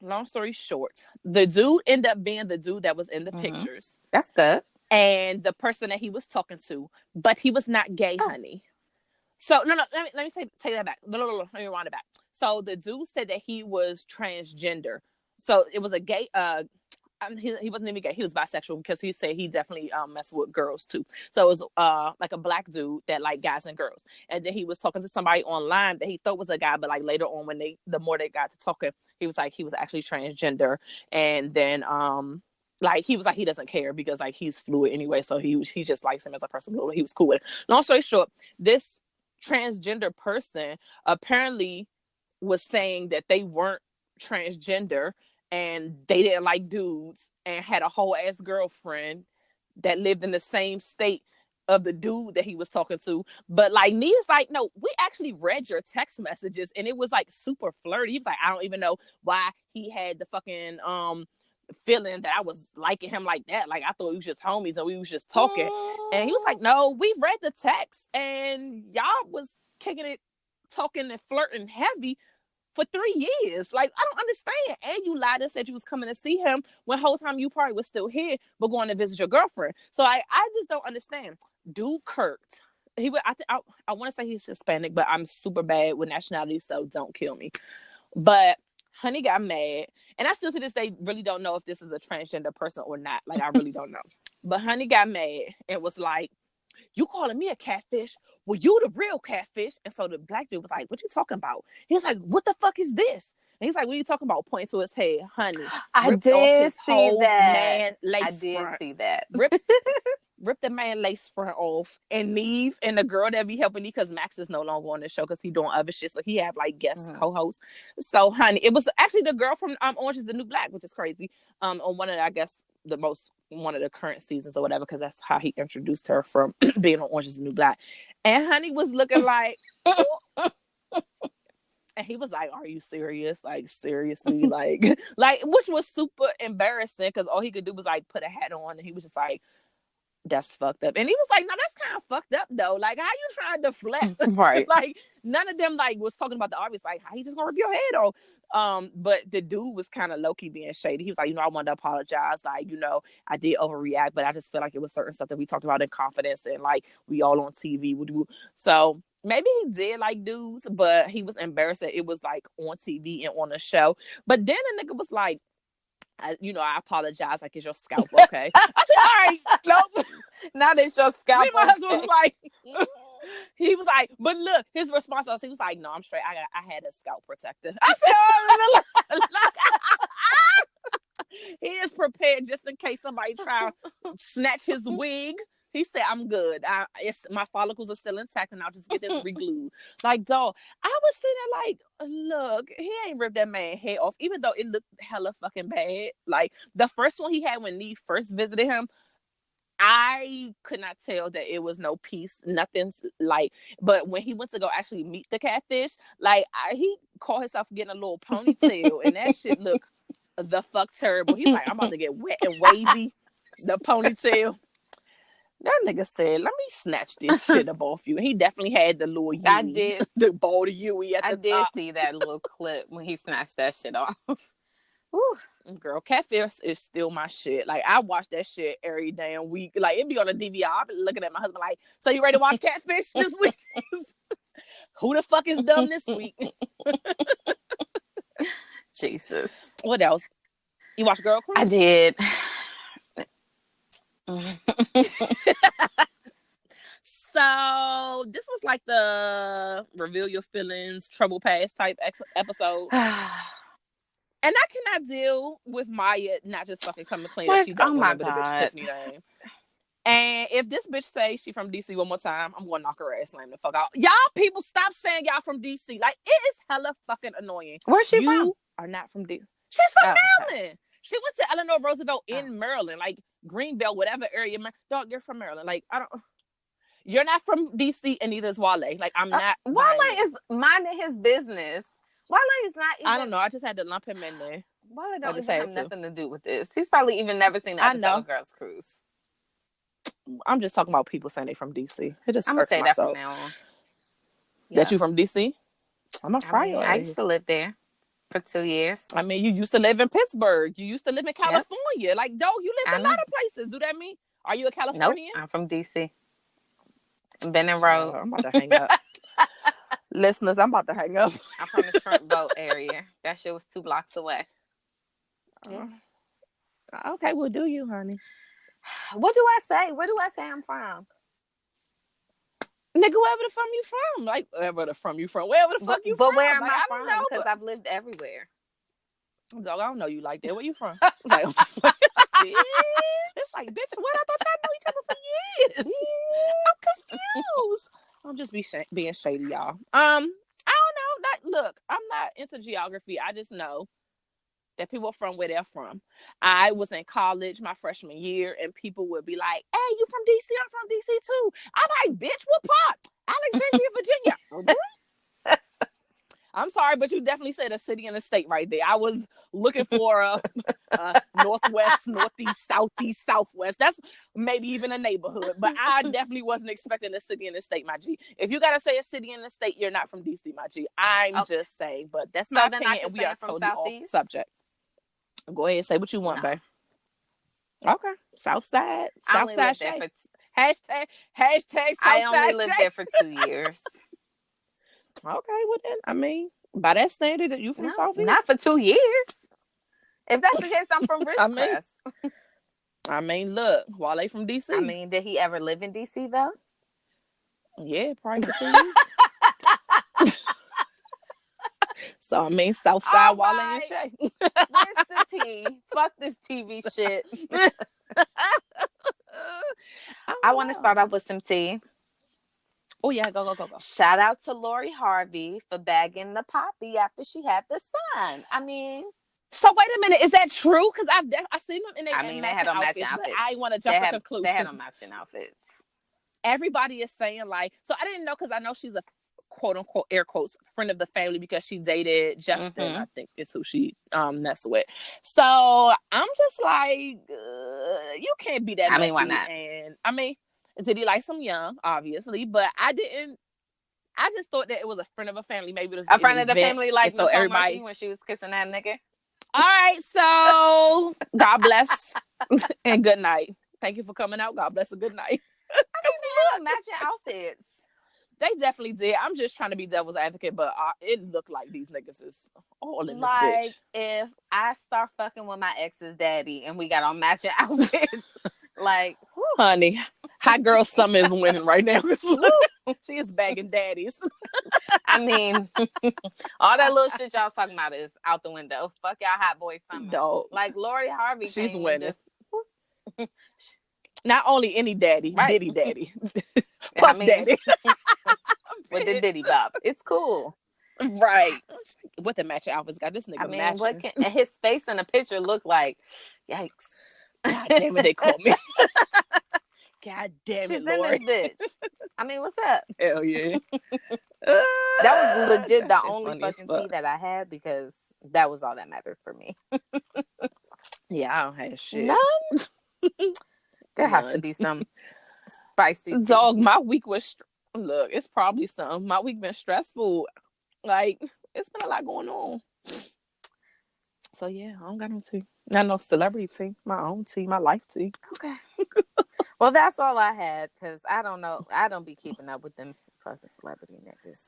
long story short, the dude ended up being the dude that was in the pictures. That's good. And the person that he was talking to, but he was not gay, honey. So no, let me take that back. No, let me rewind it back. So the dude said that he was transgender. So it was a gay. He wasn't even gay. He was bisexual because he said he definitely messed with girls too. So it was like a black dude that liked guys and girls. And then he was talking to somebody online that he thought was a guy, but like later on when the more they got to talking, he was like he was actually transgender. And then like he was like he doesn't care because like he's fluid anyway. So he just likes him as a person. He was cool with it. Long story short, this transgender person apparently was saying that they weren't transgender and they didn't like dudes and had a whole ass girlfriend that lived in the same state of the dude that he was talking to. But like Nia's like, no, we actually read your text messages and it was like super flirty. He was like, I don't even know why he had the fucking feeling that I was liking him like that. Like I thought we was just homies and we was just talking. And he was like, no, we read the text and y'all was kicking it, talking and flirting heavy for 3 years. Like I don't understand. And you lied and said you was coming to see him when the whole time you probably was still here but going to visit your girlfriend. So I just don't understand. Dude Kurt, I want to say he's Hispanic, but I'm super bad with nationality, so don't kill me. But honey got mad, and I still to this day really don't know if this is a transgender person or not. Like I really don't know. But honey got mad and was like, you calling me a catfish? Well, you the real catfish. And so the black dude was like, what you talking about? He was like, what the fuck is this? And he's like, what are you talking about? Pointing to his head. Honey, I did see that. Man lace front. See that. Ripped the man lace front off, and Neve and the girl that be helping me because Max is no longer on the show because he doing other shit, so he have like guest co-hosts. So honey, it was actually the girl from Orange is the New Black, which is crazy. On one of the, I guess one of the current seasons or whatever, because that's how he introduced her from being on Orange is the New Black. And honey was looking like and he was like, are you serious? Like seriously, like which was super embarrassing because all he could do was like put a hat on, and he was just like, that's fucked up. And he was like, no, that's kind of fucked up though. Like, how you trying to deflect? Right. Like, none of them like was talking about the obvious, like, how you just gonna rip your head off? But the dude was kind of low-key being shady. He was like, I wanted to apologize. Like, I did overreact, but I just feel like it was certain stuff that we talked about in confidence and like we all on TV would do. So maybe he did like dudes, but he was embarrassed that it was like on TV and on the show. But then the nigga was like, I apologize. Like, it's your scalp, okay? I said, all right, nope. Not it's your scalp. My husband was like, he was like, but look, his response was, he was like, no, I'm straight. I had a scalp protector. I said, oh, he is prepared just in case somebody try to snatch his wig. He said, I'm good. My follicles are still intact, and I'll just get this re-glued. Like, dog, I was sitting there like, look, he ain't ripped that man's head off, even though it looked hella fucking bad. Like, the first one he had when Neve first visited him, I could not tell that it was no piece, nothing's like, but when he went to go actually meet the catfish, like, he caught himself getting a little ponytail, and that shit looked the fuck terrible. He's like, I'm about to get wet and wavy, the ponytail. That nigga said, let me snatch this shit up off you. And he definitely had the little Yui, I did. the bald Yui at the top. I did see that little clip when he snatched that shit off. Whew. Girl, Catfish is still my shit. Like, I watch that shit every damn week. Like, it be on the DVR. I be looking at my husband like, so you ready to watch Catfish this week? Who the fuck is dumb this week? Jesus. What else? You watch Girl Cruise? I did. So this was like the reveal your feelings, trouble past type episode. And I cannot deal with Maya not just fucking coming clean that she don't remember the bitch Tiffany name. And if this bitch say she from DC one more time, I'm gonna knock her ass, slam the fuck out. Y'all people stop saying y'all from DC. Like, it is hella fucking annoying. Where's she from? You are not from DC. She's from Maryland. Okay. She went to Eleanor Roosevelt in Maryland, like Greenbelt, whatever area. Dog, you're from Maryland. Like, you're not from DC, and neither is Wale. Like, I'm not. Wale is minding his business. Wale is not even... I don't know. I just had to lump him in there. Wale don't even have nothing to do with this. He's probably even never seen the episode of Girls Cruise. I'm just talking about people saying they from DC. It just I'm going to say that from now on. That you from DC? I'm going to fry you. I used to live there for 2 years. I mean, you used to live in Pittsburgh. You used to live in California. Yep. Like, dog, you live in a lot of places. Do that mean? Are you a Californian? Nope, I'm from DC. Benning Road. I'm about to hang up. Listeners, I'm about to hang up. I'm from the shrimp boat area. That shit was 2 blocks away. Okay, well, do you, honey? What do I say? Where do I say I'm from? Nigga, wherever the fuck you from. Like, wherever the fuck you from. But where am I from? Because I've lived everywhere. Dog, I don't know you like that. Where you from? It's like, it's like, bitch, what? I thought y'all knew each other for years. I'm confused. I'm just being shady, y'all. I don't know. Look, I'm not into geography. I just know that people are from where they're from. I was in college my freshman year, and people would be like, hey, you from DC? I'm from DC too. I'm like, bitch, what part? Alexandria, Virginia. I'm sorry, but you definitely said a city and a state right there. I was looking for a northwest, northeast, southeast, southwest. That's maybe even a neighborhood, but I definitely wasn't expecting a city and a state, my G. If you gotta say a city and a state, you're not from DC, my G. I'm just saying, but that's my opinion, and we are totally off subject. Go ahead and say what you want, babe. Okay, Southside, Southside Shay. Hashtag Southside I only lived there for 2 years. Okay, well then, I mean, by that standard, you from Southeast? Not for 2 years. If that's the case, I'm from Ridgecrest. I mean, look, Wale from DC. I mean, did he ever live in DC though? Yeah, probably for 2 years. So I mean, Southside Wale and Shay. Where's the tea? Fuck this TV shit. I want to start off with some tea. Oh yeah, go. Shout out to Lori Harvey for bagging the poppy after she had the son. I mean, so wait a minute, is that true? Because I've seen them in they had on matching outfits. I want to jump to conclusions. They had on matching outfits. Everybody is saying like, so I didn't know because I know she's a quote unquote air quotes friend of the family because she dated Justin. I think is who she messed with. So I'm just like, you can't be that. I mean, why not? And I mean. Did he like some young, obviously, but I didn't. I just thought that it was a friend of a family. Maybe it was a friend of the family, like so everybody when she was kissing that nigga. All right, so God bless and good night. Thank you for coming out. God bless and good night. I mean, they had matching outfits. They definitely did. I'm just trying to be devil's advocate, but it looked like these niggas is all in this bitch. Like if I start fucking with my ex's daddy and we got on matching outfits, like, whew. Honey, hot girl summer is winning right now. She is bagging daddies. I mean, all that little shit y'all talking about is out the window. Fuck y'all hot boy summer. Dog. Like Lori Harvey, she's winning. Not only any daddy, Right. Diddy daddy. I Puff mean, daddy. with the Diddy Bop. It's cool. Right. What the matching outfits got this I nigga mean, what matching. can his face in the picture look like? Yikes. God damn it, they called me. God damn She's it, in Lori. this bitch. I mean, what's up? Hell yeah. That was legit That the shit's only funny as fucking fuck. tea that I had because that was all that mattered for me. Yeah, I don't have shit. None? There has to be some spicy tea. Dog, my week was look, it's probably some. My week been stressful. Like, it's been a lot going on. So yeah, I don't got no tea. Not no celebrity tea. My own tea, my life tea. Okay. Well, that's all I had because I don't know. I don't be keeping up with them fucking celebrity niggas.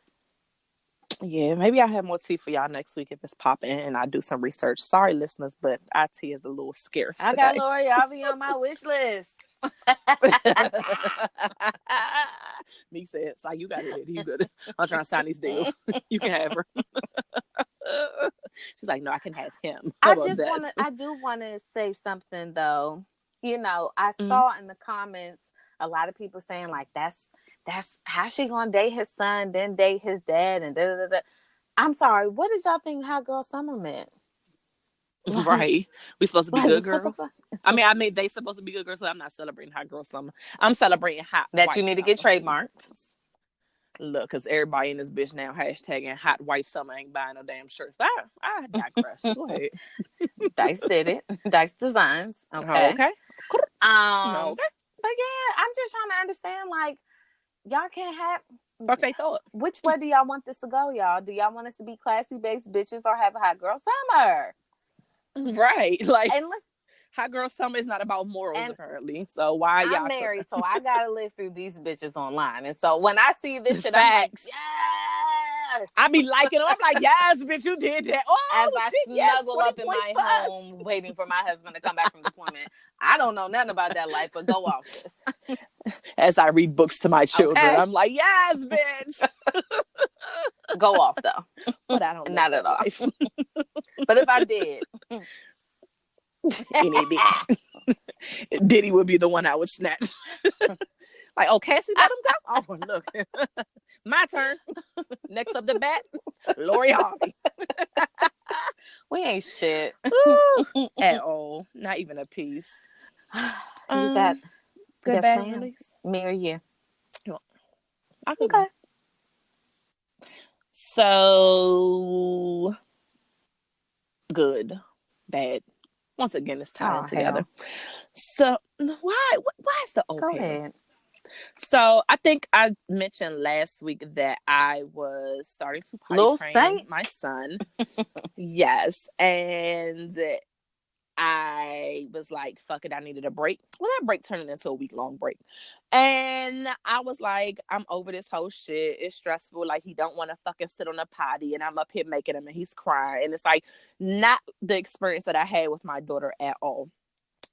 Yeah, maybe I'll have more tea for y'all next week if it's popping and I do some research. Sorry, listeners, but our tea is a little scarce I got today. Lori Harvey on my wish list. Me said, it's like, you got it. You good. I'm trying to sign these deals. You can have her. She's like, no, I can have him. How about that? I do want to say something though. You know, I saw in the comments a lot of people saying like, that's how she gonna date his son, then date his dad, and da da da. I'm sorry. What did y'all think Hot Girl Summer meant? Right. We supposed to be good What the girls. fuck? I mean, they supposed to be good girls, so I'm not celebrating Hot Girl Summer. I'm celebrating Hot That Wife you need to Summer. get trademarked. Look, because everybody in this bitch now hashtagging Hot Wife Summer ain't buying no damn shirts. But I digress. Go ahead. Dice did it. Dice Designs. Okay. Oh, okay. Okay. But yeah, I'm just trying to understand. Like, y'all can't have. Fuck they thought. Which way do y'all want this to go, y'all? Do y'all want us to be classy based bitches or have a Hot Girl Summer? Right. Like, and look, Hot Girl Summer is not about morals, apparently. So why y'all I'm married, tripping? so I gotta live through these bitches online. And so when I see this shit, Facts. I'm like, yes. I be liking them. I'm like, yes, bitch, you did that. Oh, as I shit, yes, snuggle up in my home, waiting for my husband to come back from deployment. I don't know nothing about that life, but go off, sis. As I read books to my children, Okay. I'm like, yes, bitch. Go off though. But I don't not live at all. life. But if I did, any bitch, Diddy would be the one I would snatch. Like, oh, Cassie, let him go. Oh, look, my turn. Next up the bat, Lori Harvey. We ain't shit at all. Not even a piece. You got good bad release. Me or you? Okay. So good, bad. Once again, it's tied together. Hell. So why is the Go ahead. So I think I mentioned last week that I was starting to potty train my son. Yes, and I was like, fuck it, I needed a break. Well, that break turned into a week-long break. And I was like, I'm over this whole shit. It's stressful. Like, he don't want to fucking sit on a potty, and I'm up here making him, and he's crying. And it's like not the experience that I had with my daughter at all.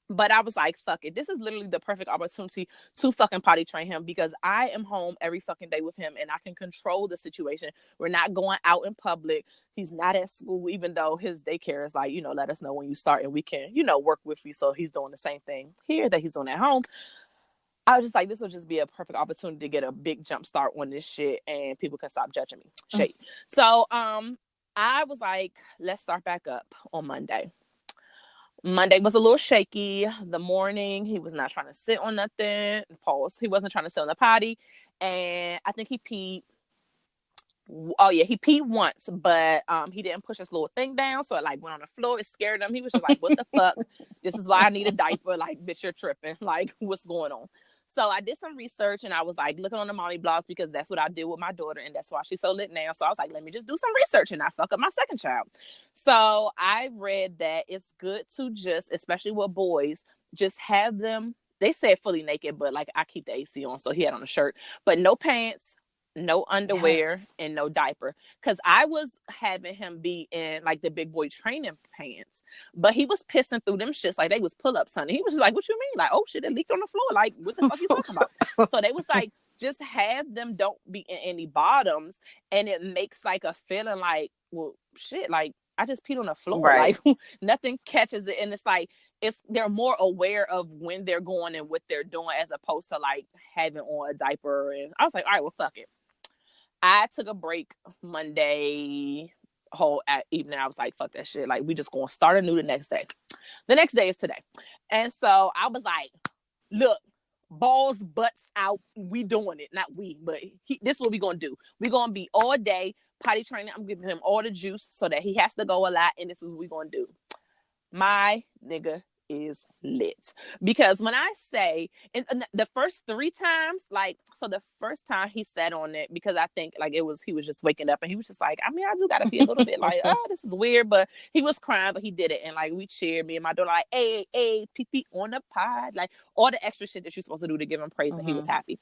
But I was like, fuck it. This is literally the perfect opportunity to fucking potty train him because I am home every fucking day with him and I can control the situation. We're not going out in public. He's not at school, even though his daycare is like, let us know when you start and we can, work with you. So he's doing the same thing here that he's doing at home. I was just like, this will just be a perfect opportunity to get a big jump start on this shit and people can stop judging me. Shit. So I was like, let's start back up on Monday. Monday was a little shaky. The morning, he was not trying to sit on nothing. Pause. He wasn't trying to sit on the potty. And I think he peed. Oh, yeah, he peed once, but he didn't push his little thing down. So it went on the floor. It scared him. He was just like, what the fuck? This is why I need a diaper. Like, bitch, you're tripping. Like, what's going on? So I did some research and I was like looking on the mommy blogs because that's what I did with my daughter and that's why she's so lit now. So I was like, let me just do some research and not fuck up my second child. So I read that it's good to just, especially with boys, just have them, they said fully naked, but I keep the AC on. So he had on a shirt, but no pants, no underwear, and no diaper. Because I was having him be in the big boy training pants, but he was pissing through them shits like they was pull-ups, honey. He was just like, what you mean? Like, oh shit, it leaked on the floor. Like, what the fuck you talking about? So they was like, just have them, don't be in any bottoms, and it makes a feeling like, well, shit, I just peed on the floor. Right. Like nothing catches it. And it's like, they're more aware of when they're going and what they're doing as opposed to like having on a diaper. And I was like, all right, well, fuck it. I took a break Monday whole evening. I was like, fuck that shit. Like, we just gonna start anew the next day. The next day is today. And so I was like, look, balls, butts out. We doing it. Not we, but this is what we gonna do. We gonna be all day potty training. I'm giving him all the juice so that he has to go a lot. And this is what we gonna do. My nigga is lit, because when I say in the first 3 times, like, so the first time he sat on it, because I think like he was just waking up and he was just like, I mean, I do gotta be a little bit like, oh, this is weird, but he was crying, but he did it. And like, we cheered, me and my daughter, like, hey, pee pee on the pod, like all the extra shit that you're supposed to do to give him praise. And he was happy.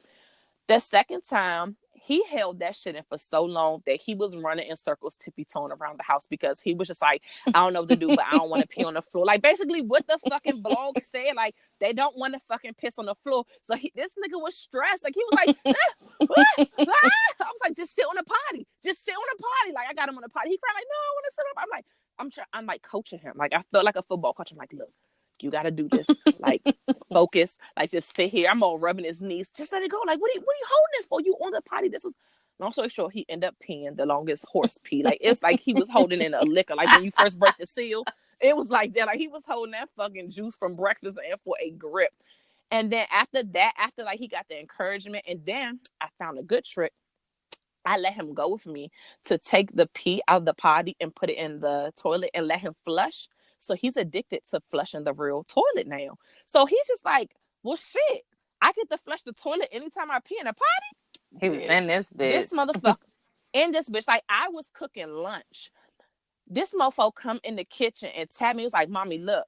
The second time, he held that shit in for so long that he was running in circles, tippy-toeing around the house, because he was just like, I don't know what to do, but I don't want to pee on the floor. Like, basically what the fucking blog said, like, they don't want to fucking piss on the floor. So this nigga was stressed. Like, he was like, I was like, just sit on the potty. Just sit on the potty. Like, I got him on the potty. He cried like, no, I want to sit on. I'm like, I'm like coaching him. Like, I felt like a football coach. I'm like, look, you got to do this. Like, focus. Like, just sit here. I'm all rubbing his knees. Just let it go. Like, what are you holding it for? You on the potty. This was, long story short, he ended up peeing the longest horse pee. Like, it's like he was holding in a liquor. Like, when you first break the seal, it was like that. Like, he was holding that fucking juice from breakfast and for a grip. And then after that, after like he got the encouragement, and then I found a good trick. I let him go with me to take the pee out of the potty and put it in the toilet and let him flush. So he's addicted to flushing the real toilet now. So he's just like, well, shit, I get to flush the toilet anytime I pee in a potty. He was in this bitch. This motherfucker, in this bitch. Like, I was cooking lunch. This mofo come in the kitchen and tap me. He was like, mommy, look.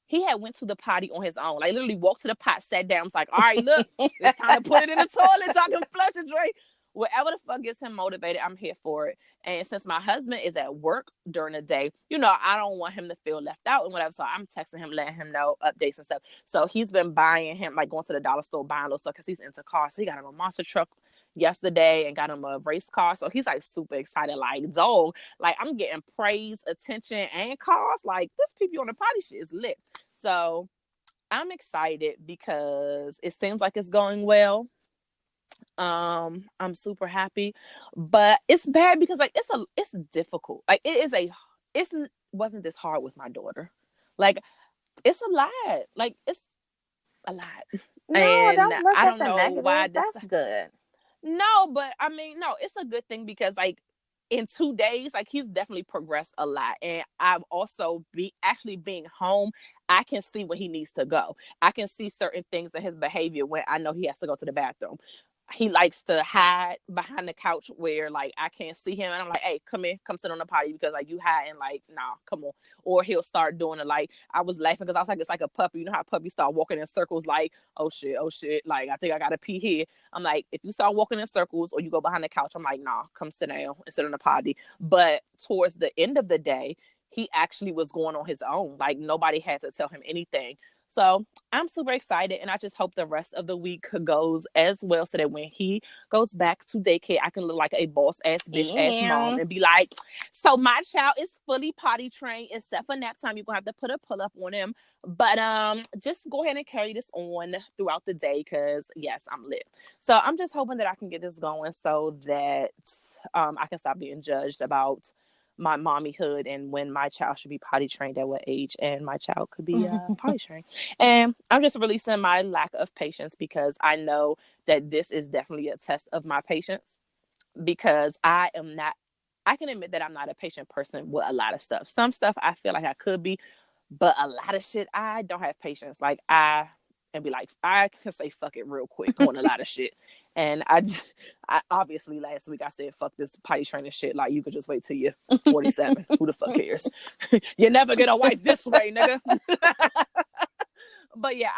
He had went to the potty on his own. Like, literally walked to the pot, sat down. Was like, all right, look, it's time to put it in the toilet so I can flush and drink. Whatever the fuck gets him motivated, I'm here for it. And since my husband is at work during the day, you know, I don't want him to feel left out and whatever. So I'm texting him, letting him know updates and stuff. So he's been buying him, like, going to the dollar store, buying those stuff, because he's into cars. So he got him a monster truck yesterday and got him a race car. So he's like super excited. Like, dog, like, I'm getting praise, attention, and cars. Like, this people on the potty shit is lit. So I'm excited because it seems like it's going well. I'm super happy, but it's bad because like it's difficult. Like, it wasn't this hard with my daughter. Like, it's a lot. Like, it's a lot. No, and don't look I at don't the know negative. why That's good. No, but I mean, no, it's a good thing because like in 2 days, like, he's definitely progressed a lot. And I've also being home, I can see where he needs to go. I can see certain things in his behavior when I know he has to go to the bathroom. He likes to hide behind the couch where like I can't see him, and I'm like, hey, come here, come sit on the potty, because like you hiding, like, nah, come on. Or he'll start doing it. Like, I was laughing because I was like, it's like a puppy. You know how puppies start walking in circles, like, oh shit, like, I think I gotta pee here. I'm like, if you start walking in circles or you go behind the couch, I'm like, nah, come sit down and sit on the potty. But towards the end of the day, he actually was going on his own. Like, nobody had to tell him anything. So I'm super excited, and I just hope the rest of the week goes as well, so that when he goes back to daycare, I can look like a boss ass bitch ass mom and be like, so my child is fully potty trained except for nap time. You're gonna have to put a pull up on him, but just go ahead and carry this on throughout the day, because yes, I'm lit. So I'm just hoping that I can get this going so that I can stop being judged about my mommyhood and when my child should be potty trained at what age, and my child could be potty trained. And I'm just releasing my lack of patience, because I know that this is definitely a test of my patience, because I can admit that I'm not a patient person with a lot of stuff. Some stuff I feel like I could be, but a lot of shit I don't have patience. Like, I can say fuck it real quick on a lot of shit. And I obviously last week I said fuck this potty training shit. Like, you could just wait till you're 47. Who the fuck cares? You never get a wife this way, nigga. But yeah,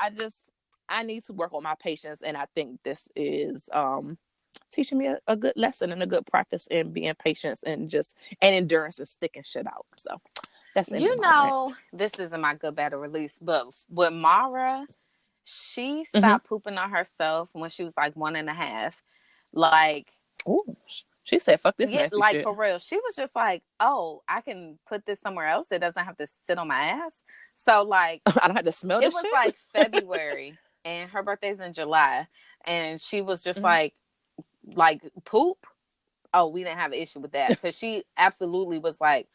I need to work on my patience, and I think this is teaching me a good lesson and a good practice in being patient and endurance and sticking shit out. So that's it. You know, this isn't my good battle release, but with Mara, she stopped pooping on herself when she was like 1.5. Like, oh, She said, "Fuck this Yeah, nasty like shit." for real. She was just like, "Oh, I can put this somewhere else. It doesn't have to sit on my ass." So like, I don't have to smell it this was shit. like February, and her birthday's in July, and she was just Mm-hmm. like poop. Oh, we didn't have an issue with that because she absolutely was like,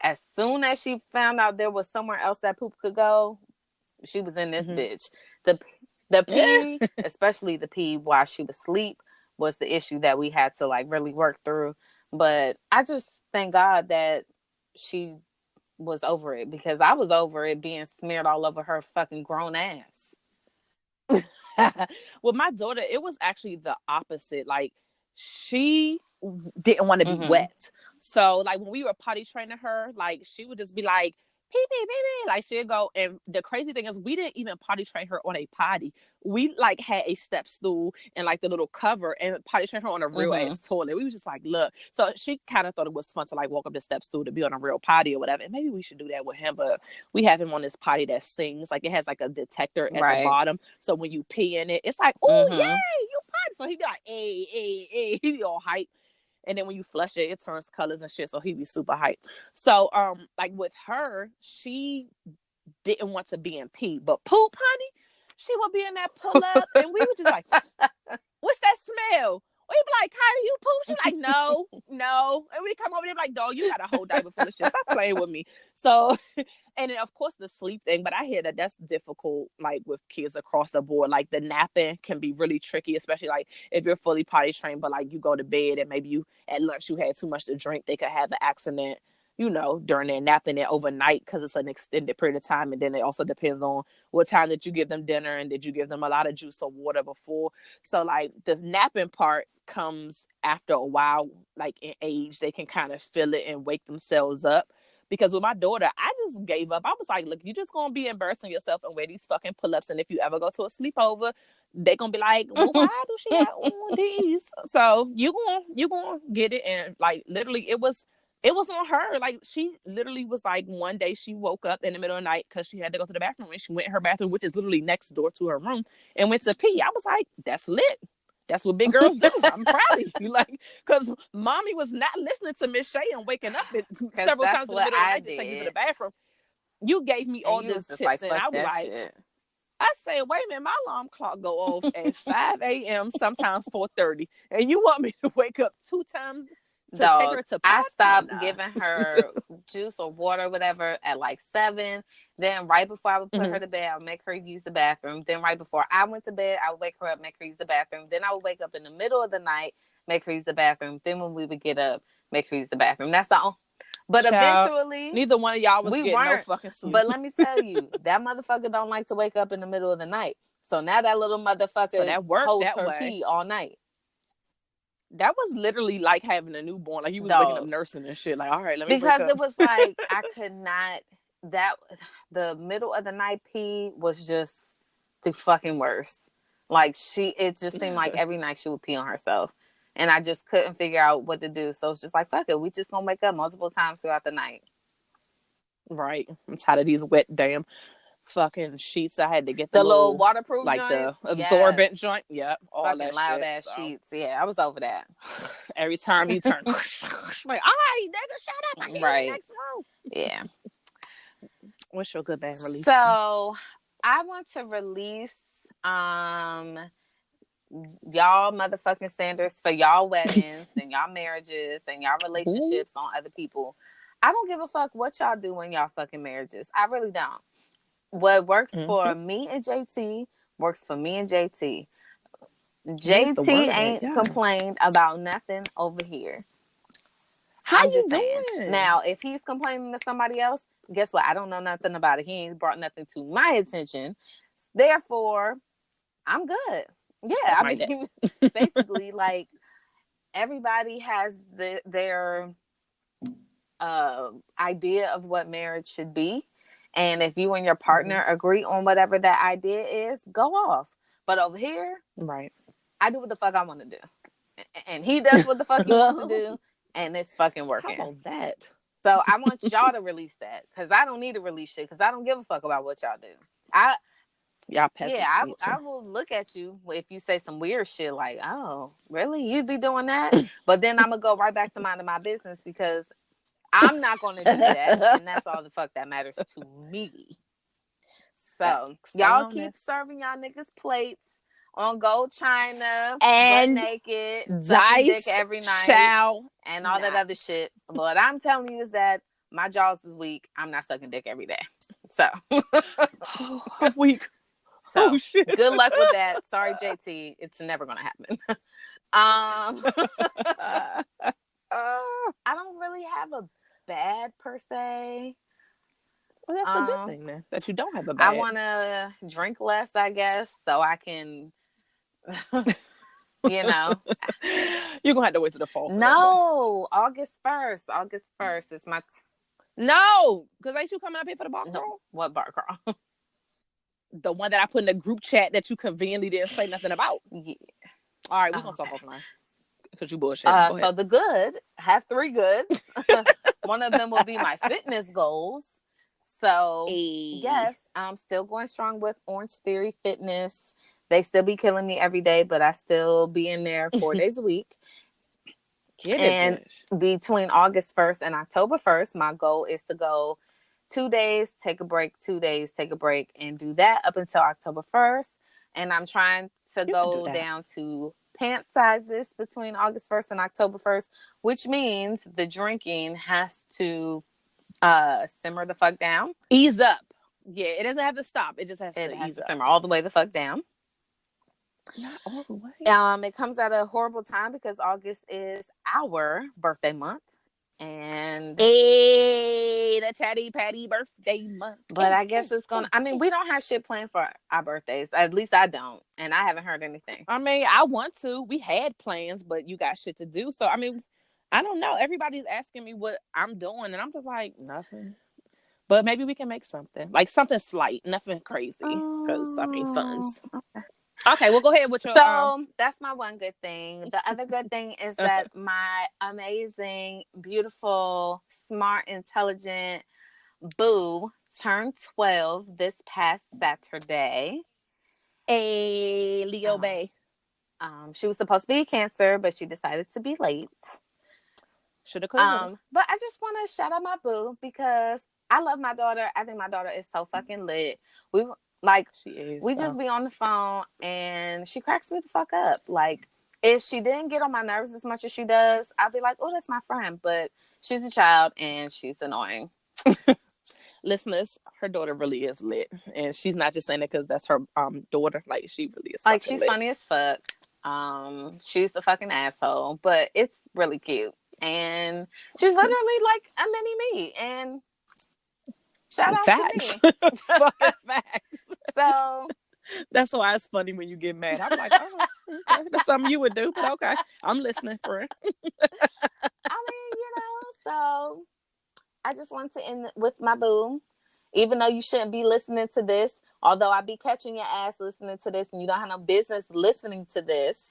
as soon as she found out there was somewhere else that poop could go, she was in this Mm-hmm. bitch. The pee, Yeah. especially the pee while she was asleep, was the issue that we had to like really work through. But I just thank God that she was over it, because I was over it being smeared all over her fucking grown ass. With my daughter, it was actually the opposite. Like, she didn't want to be Mm-hmm. wet. So, like, when we were potty training her, like, she would just be like, pee pee pee pee. Like, she'd go. And the crazy thing is, we didn't even potty train her on a potty. We, like, had a step stool and, like, the little cover and potty train her on a real Mm-hmm. ass toilet. We was just like, look. So, she kind of thought it was fun to, like, walk up the step stool to be on a real potty or whatever. And maybe we should do that with him. But we have him on this potty that sings. Like, it has, like, a detector at the Right. bottom. So, when you pee in it, it's like, oh, yay, Mm-hmm. you potty. So, he'd be like, hey, hey, hey. He'd be all hype. And then when you flush it, it turns colors and shit. So he'd be super hyped. So, like with her, she didn't want to be in pee, but poop, honey, she would be in that pull up, and we were just like, "What's that smell?" We be like, "Kylie, you poop?" She like, "No, no." And we come over there like, "Dog, you got a whole diaper full of shit. Stop playing with me." So, and then of course the sleep thing, but I hear that that's difficult, like with kids across the board. Like the napping can be really tricky, especially like if you're fully potty trained, but like you go to bed and maybe you at lunch you had too much to drink, they could have an accident, during their napping it overnight because it's an extended period of time. And then it also depends on what time did you give them dinner and did you give them a lot of juice or water before. So like the napping part comes after a while, like in age, they can kind of feel it and wake themselves up. Because with my daughter, I just gave up. I was like, look, you're just going to be embarrassing yourself and wear these fucking pull-ups. And if you ever go to a sleepover, they're going to be like, well, why do she have on these? So you going to get it. And like, literally, it was on her. Like, she literally was like, one day she woke up in the middle of the night because she had to go to the bathroom, and she went in her bathroom, which is literally next door to her room, and went to pee. I was like, that's lit. That's what big girls do. I'm proud of you. Like, because mommy was not listening to Miss Shay and waking up Because several that's times in the what middle of the I night to take you to the did. bathroom. You gave me And all you was these just like, tips, and fuck I was that like, shit. I said, wait a minute, my alarm clock go off at 5 a.m., sometimes 4:30, and you want me to wake up 2 times to take Dog, her to I pot? Oh, stopped nah. giving her juice or water, whatever, at like 7. Then right before I would put her Mm-hmm. to bed, I would make her use the bathroom. Then right before I went to bed, I would wake her up, make her use the bathroom. Then I would wake up in the middle of the night, make her use the bathroom. Then when we would get up, make her use the bathroom. That's the only. But Child, eventually, neither one of y'all was we getting no weren't. fucking sleep. But let me tell you, that motherfucker don't like to wake up in the middle of the night. So now that little So motherfucker that worked holds that her way. pee all night. That was literally like having a newborn. Like, you was waking up Dog. nursing and shit. Like, all right, let me wake Because up. it was like I could not, that the middle of the night pee was just the fucking worst. Like it just seemed like every night she would pee on herself. And I just couldn't figure out what to do. So it's just like, fuck it. We just gonna wake up multiple times throughout the night. Right. I'm tired of these wet damn fucking sheets. I had to get the The little little, waterproof like the joints, yes. absorbent joint. Yep, all Fucking that loud shit. ass So sheets. Yeah, I was over that. every time you turn, like, all right, nigga, shut up. I hear you in the Right. next room. Yeah. What's your good band release? So I want to release y'all motherfucking standards for y'all weddings and y'all marriages and y'all relationships on other people. I don't give a fuck what y'all do in y'all fucking marriages. I really don't. What works for Mm-hmm. me and JT works for me and JT. Where's the JT word at? ain't Yes. complained about nothing over here. How I'm you just saying. doing? Now, if he's complaining to somebody else, guess what? I don't know nothing about it. He ain't brought nothing to my attention. Therefore, I'm good. Yeah, Suck I my dick. mean, basically, like everybody has their idea of what marriage should be. And if you and your partner agree on whatever that idea is, go off. But over here, Right. I do what the fuck I want to do. And he does what the fuck he wants to do. And it's fucking How working. about that? So I want y'all to release that. Because I don't need to release shit. Because I don't give a fuck about what y'all do. Y'all peasants Yeah, need I to. will look at you if you say some weird shit like, "Oh, really? You'd be doing that?" But then I'm gonna go right back to minding my business because I'm not gonna do that, and that's all the fuck that matters to me. So Facts. Stay y'all on keep this. serving y'all niggas plates on Gold China, butt And naked, sucking dick Dice every night, shall and all that not. other shit. But I'm telling you is that my jaws is weak. I'm not sucking dick every day. So Oh, I'm weak. Oh so shit. good luck with that. Sorry, JT. It's never gonna happen. I don't really have a bad per se. Well, that's a good thing then that you don't have a I bad. want to drink less, I guess, so I can, you know. You're gonna have to wait to the fall for that, boy. No, August 1st. August 1st is my. No, because ain't you coming up here for the bar No, crawl? what bar crawl? The one that I put in the group chat that you conveniently didn't say nothing about. Yeah. All right, we're gonna talk offline because you bullshitting. Go ahead. So the good have 3 goods. One of them will be my fitness goals. So yes, I'm still going strong with Orange Theory Fitness. They still be killing me every day, but I still be in there 4 days a week. Get it, And bitch. between August 1st and October 1st, my goal is to go 2 days, take a break, 2 days, take a break, and do that up until October 1st. And I'm trying to You can do go that. down to pant sizes between August 1st and October 1st, which means the drinking has to simmer the fuck down. Ease up. Yeah, it doesn't have to stop. It just has It to has ease to up. simmer all the way the fuck down. Not all the way. It comes at a horrible time because August is our birthday month. And Hey, the Chatty Patty birthday month. but I guess it's gonna. I mean, we don't have shit planned for our birthdays. At least I don't, and I haven't heard anything. I mean, I want to. We had plans, but you got shit to do. So I mean, I don't know. Everybody's asking me what I'm doing, and I'm just like nothing. But maybe we can make something like something slight, nothing crazy. Because I mean, funds. Okay. Okay, well, go ahead with your So that's my one good thing. The other good thing is that my amazing, beautiful, smart, intelligent boo turned 12 this past Saturday. a Leo Bay. She was supposed to be a Cancer, but she decided to be late. Shoulda, coulda, But I just want to shout out my boo because I love my daughter. I think my daughter is so fucking lit. She is. We just be on the phone and she cracks me the fuck up. Like, if she didn't get on my nerves as much as she does, I'd be like, oh, that's my friend. But she's a child and she's annoying. Listeners, her daughter really is lit, and she's not just saying it because that's her daughter. Like, she really is. Like, she's lit. funny as fuck. She's a fucking asshole, but it's really cute. And she's literally like a mini me. And shout out Facts. to me. Fucking facts. So that's why it's funny when you get mad. I'm like, oh, okay. That's something you would do, but okay. I'm listening for it. I mean, so I just want to end with my boo. Even though you shouldn't be listening to this, although I be catching your ass listening to this and you don't have no business listening to this.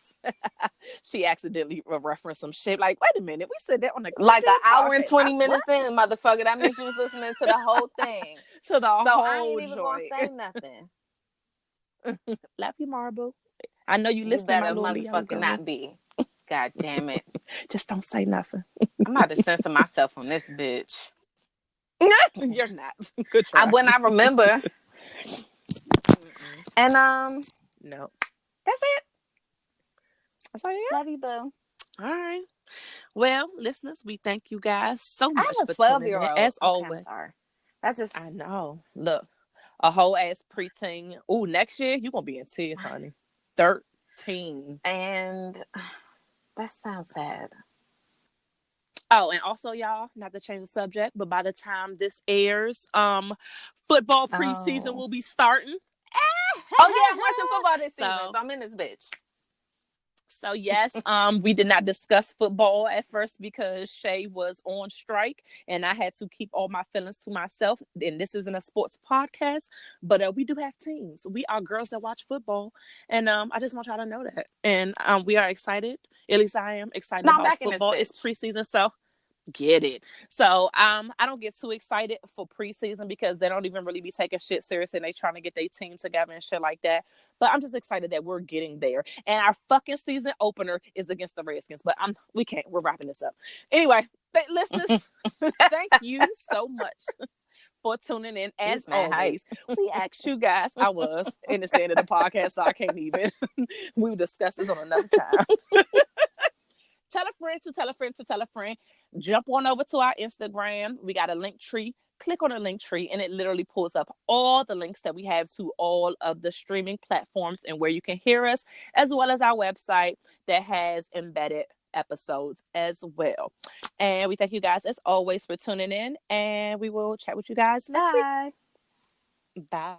She accidentally referenced some shit. Like, wait a minute, we said that on the like an hour podcast. and 20 minutes in, motherfucker. That means you was listening to the whole thing. To the so whole I ain't even joint. gonna say nothing. Love you, Marble. I know you listening, my little Leo motherfucker girl. not be. God damn it. Just don't say nothing. I'm about to censor myself on this bitch. You're not. Good try. When I remember. And no. That's it. That's all you got? Love you, boo. All right. Well, listeners, we thank you guys so much I have a for 12-year-old. As always. Sorry. That's just. I know. Look, a whole ass preteen. Oh, next year you gonna be in tears, honey. 13. And that sounds sad. Oh, and also, y'all, not to change the subject, but by the time this airs, football preseason will be starting. Oh yeah, I'm watching football this season, so I'm in this bitch. So yes, we did not discuss football at first because Shay was on strike and I had to keep all my feelings to myself. And this isn't a sports podcast, but we do have teams. We are girls that watch football, and I just want y'all to know that. And we are excited. At least I am excited about football. It's preseason, so Get it. So I don't get too excited for preseason because they don't even really be taking shit serious and they trying to get their team together and shit like that. But I'm just excited that we're getting there. And our fucking season opener is against the Redskins. But we're wrapping this up. Anyway, listeners, thank you so much for tuning in. As always, we asked you guys. I was, and it's the end of the podcast, so I can't even. We will discuss this on another time. Tell a friend to tell a friend to tell a friend. Jump on over to our Instagram. We got a link tree. Click on the link tree and it literally pulls up all the links that we have to all of the streaming platforms and where you can hear us, as well as our website that has embedded episodes as well. And we thank you guys as always for tuning in, and we will chat with you guys next week. Bye.